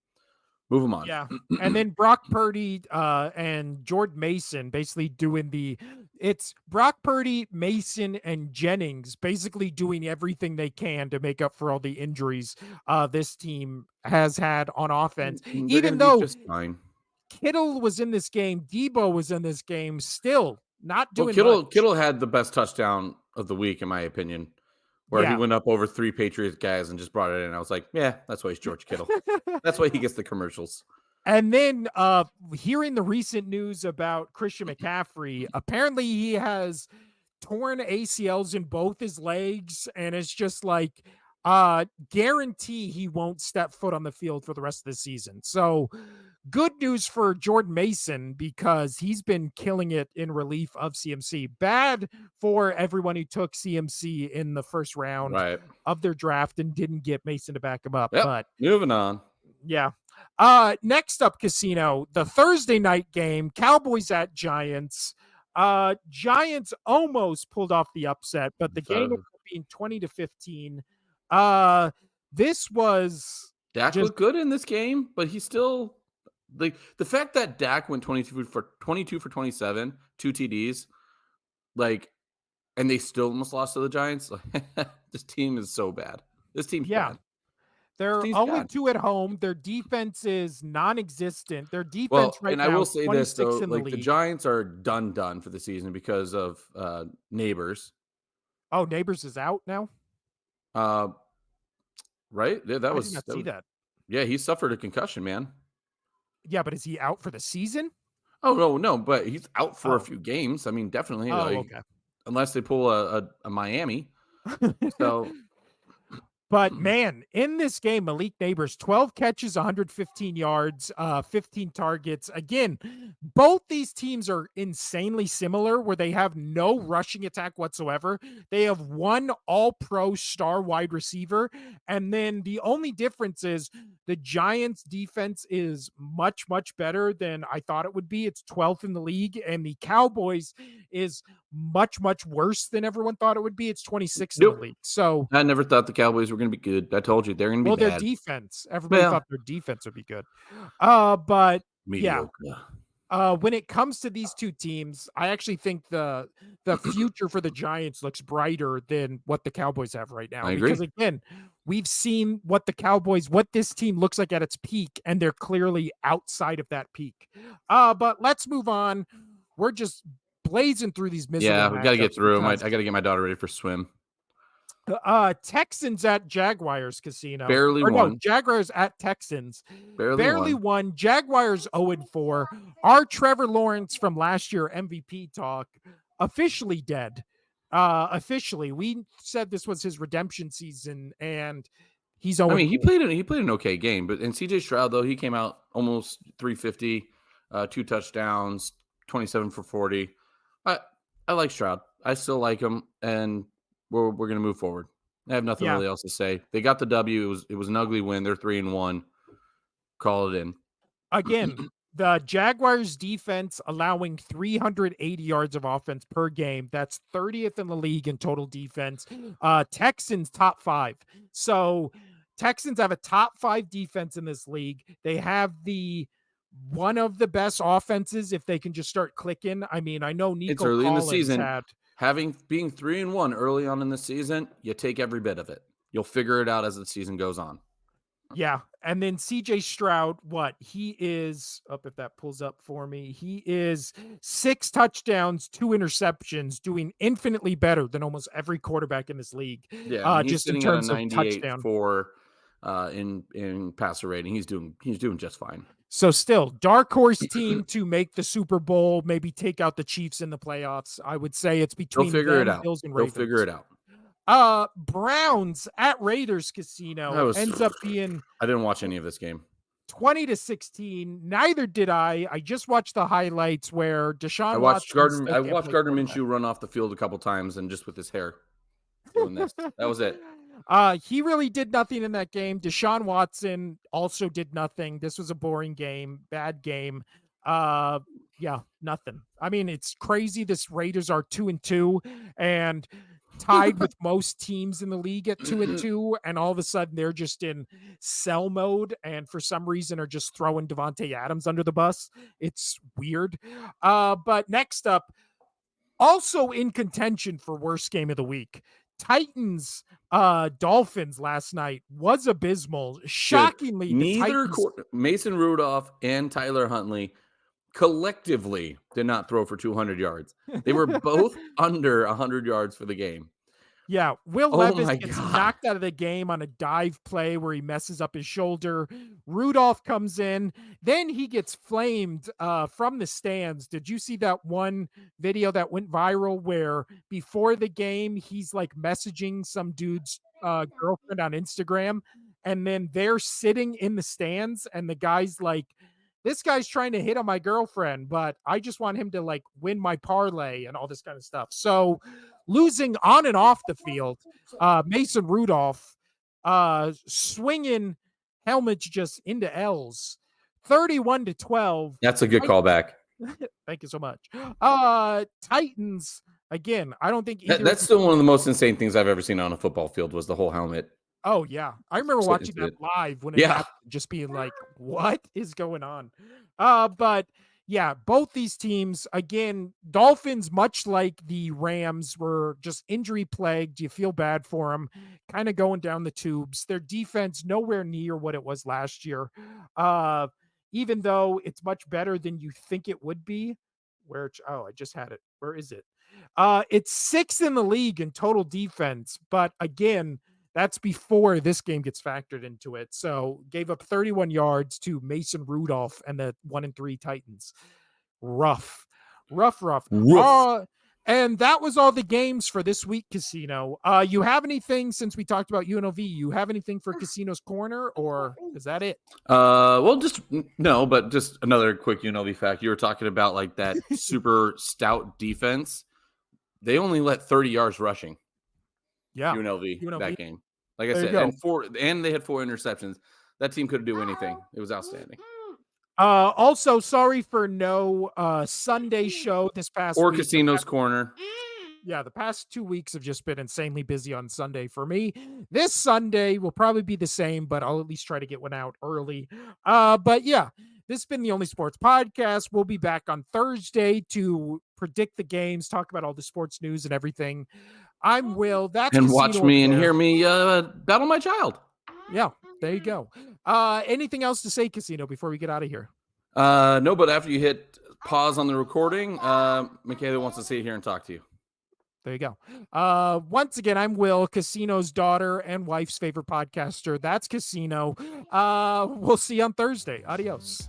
Move him on. Yeah. And then Brock Purdy and Jordan Mason basically doing it's Brock Purdy, Mason, and Jennings basically doing everything they can to make up for all the injuries this team has had on offense. They're gonna Even be though just fine. Kittle was in this game, Debo was in this game, still not Well, doing much. Kittle had the best touchdown of the week, in my opinion, where he Yeah. went up over 3 Patriots guys and just brought it in. I was like, yeah, that's why he's George Kittle. That's why he gets the commercials. And then hearing the recent news about Christian McCaffrey, apparently he has torn ACLs in both his legs, and it's just like Guarantee he won't step foot on the field for the rest of the season. So, good news for Jordan Mason because he's been killing it in relief of CMC. Bad for everyone who took CMC in the first round Right. of their draft and didn't get Mason to back him up. Yep. But Moving on. yeah. Next up, Casino, the Thursday night game, Cowboys at Giants. Giants almost pulled off the upset, but the game ended So up being 20-15. Uh, this was Dak just looked good in this game, but he still like the fact that Dak went 22 for 27, two TDs, like, and they still almost lost to the Giants. This team is so bad. This team's yeah. bad. This They're team's bad. 0-2 at home. Their defense is non-existent. Their defense Well, right and I now will is say this 26th though, in the like the league. Giants are done for the season because of neighbors. Oh, Neighbors is out now? Uh, right? Yeah, I did not that see was that. yeah, he suffered a concussion, man. Yeah, but is he out for the season? Oh no, no, but he's out for a Oh. few games. I mean, definitely Oh, like okay. unless they pull a Miami. So But man, in this game, Malik Neighbors, 12 catches, 115 yards, 15 targets. Again, both these teams are insanely similar where they have no rushing attack whatsoever. They have one all pro star wide receiver. And then the only difference is the Giants defense is much, much better than I thought it would be. It's 12th in the league. And the Cowboys is much, much worse than everyone thought it would be. It's 26th in the nope. league. So, I never thought the Cowboys were gonna be good. I told you they're gonna be well, their bad. defense, everybody Well, thought their defense would be good. But yeah, mediocre. when it comes to these two teams, I actually think the future for the Giants looks brighter than what the Cowboys have right now I because agree. again, we've seen what this team looks like at its peak, and they're clearly outside of that peak. But let's move on. We're just blazing through these miserable Yeah, we gotta get matchups through 'em. I because gotta get my daughter ready for swim. Texans at Jaguars Casino. Barely Or no, won. Jaguars at Texans. Barely Barely won. won. Jaguars 0-4. Our Trevor Lawrence from last year MVP talk officially dead. Officially. We said this was his redemption season and he's I mean, 0-4. he played an okay game, but and CJ Stroud though, he came out almost 350, two touchdowns, 27 for 40. I I like Stroud. I still like him, and we're gonna move forward. I have nothing Yeah. really else to say. They got the W. It was an ugly win. They're 3-1. Call it in. Again, the Jaguars defense allowing 380 yards of offense per game. That's 30th in the league in total defense. Texans top 5. So Texans have a top 5 defense in this league. They have the one of the best offenses if they can just start clicking. I mean, I know It's Nico early in the Collins season. had Having being 3-1 early on in the season, you take every bit of it. You'll figure it out as the season goes on. yeah, and then CJ Stroud, what? He is up if that pulls up for me. He is 6 touchdowns, 2 interceptions, doing infinitely better than almost every quarterback in this league, Yeah, I mean he's just in sitting at a terms of 98 touchdown. for in passer rating. He's doing just fine. So still, dark horse team to make the Super Bowl, maybe take out the Chiefs in the playoffs. I would say it's They'll between figure it them, out. Bills and They'll figure Ravens. it out. Browns at Raiders I Casino was ends up being I didn't watch any of this game. 20-16. Neither did I. I just watched the highlights where Deshaun Watson still I can't watched play Gardner quarterback. Minshew run off the field a couple times and just with his hair doing this. That was it. He really did nothing in that game. Deshaun Watson also did nothing. This was a boring game, bad game. Uh, yeah, nothing. I mean, it's crazy. This Raiders are 2-2 and tied with most teams in the league at 2-2, and all of a sudden they're just in sell mode, and for some reason are just throwing Devontae Adams under the bus. It's weird. But next up, also in contention for worst game of the week. Titans Dolphins last night was abysmal. Dude, Shockingly, the neither Titans, Mason Rudolph and Tyler Huntley collectively did not throw for 200 yards. They were both under 100 yards for the game. yeah, Will Oh Levis my gets god. knocked out of the game on a dive play where he messes up his shoulder. Rudolph comes in, then he gets flamed from the stands. Did you see that one video that went viral where before the game he's like messaging some dude's girlfriend on Instagram, and then they're sitting in the stands, and the guy's like, "This guy's trying to hit on my girlfriend, but I just want him to like win my parlay and all this kind of stuff." So losing on and off the field, Mason Rudolph swinging helmets just into L's, 31-12. That's a good callback. Thank you so much. Titans again. I don't think either of That's these. still one of the most insane things I've ever seen on a football field was the whole helmet. Oh yeah, I remember Sitting watching to that it. live when it Yeah. happened, just being like, "What is going on?" But yeah, both these teams again. Dolphins, much like the Rams, were just injury plagued. You feel bad for them, kind of going down the tubes. Their defense nowhere near what it was last year. Uh, even though it's much better than you think it would be. Oh, I just had it. Where is it? It's sixth in the league in total defense, but again, that's before this game gets factored into it. So gave up 31 yards to Mason Rudolph and the 1-3 Titans. Rough, rough, rough. Roof. And that was all the games for this week, Casino. You have anything since we talked about UNLV? You have anything for Casino's Corner, or is that it? Well, just no, but just another quick UNLV fact. You were talking about like that super stout defense. They only let 30 yards rushing. Yeah, UNLV UNLV. that game. Like I There you said, go. and they had 4 interceptions. That team couldn't do anything. It was outstanding. Also, sorry for no Sunday show this past Or week. Casino's Corner. Yeah, the past 2 weeks have just been insanely busy on Sunday for me. This Sunday will probably be the same, but I'll at least try to get one out early. But yeah, this has been the Only Sports Podcast. We'll be back on Thursday to predict the games, talk about all the sports news and everything. I'm Will. That's And watch Casino over me and there. hear me battle my child. Yeah, there you go. Anything else to say, Casino, before we get out of here? No, but after you hit pause on the recording, Michaela wants to sit here and talk to you. There you go. Once again, I'm Will, Casino's daughter and wife's favorite podcaster. That's Casino. We'll see you on Thursday. Adios.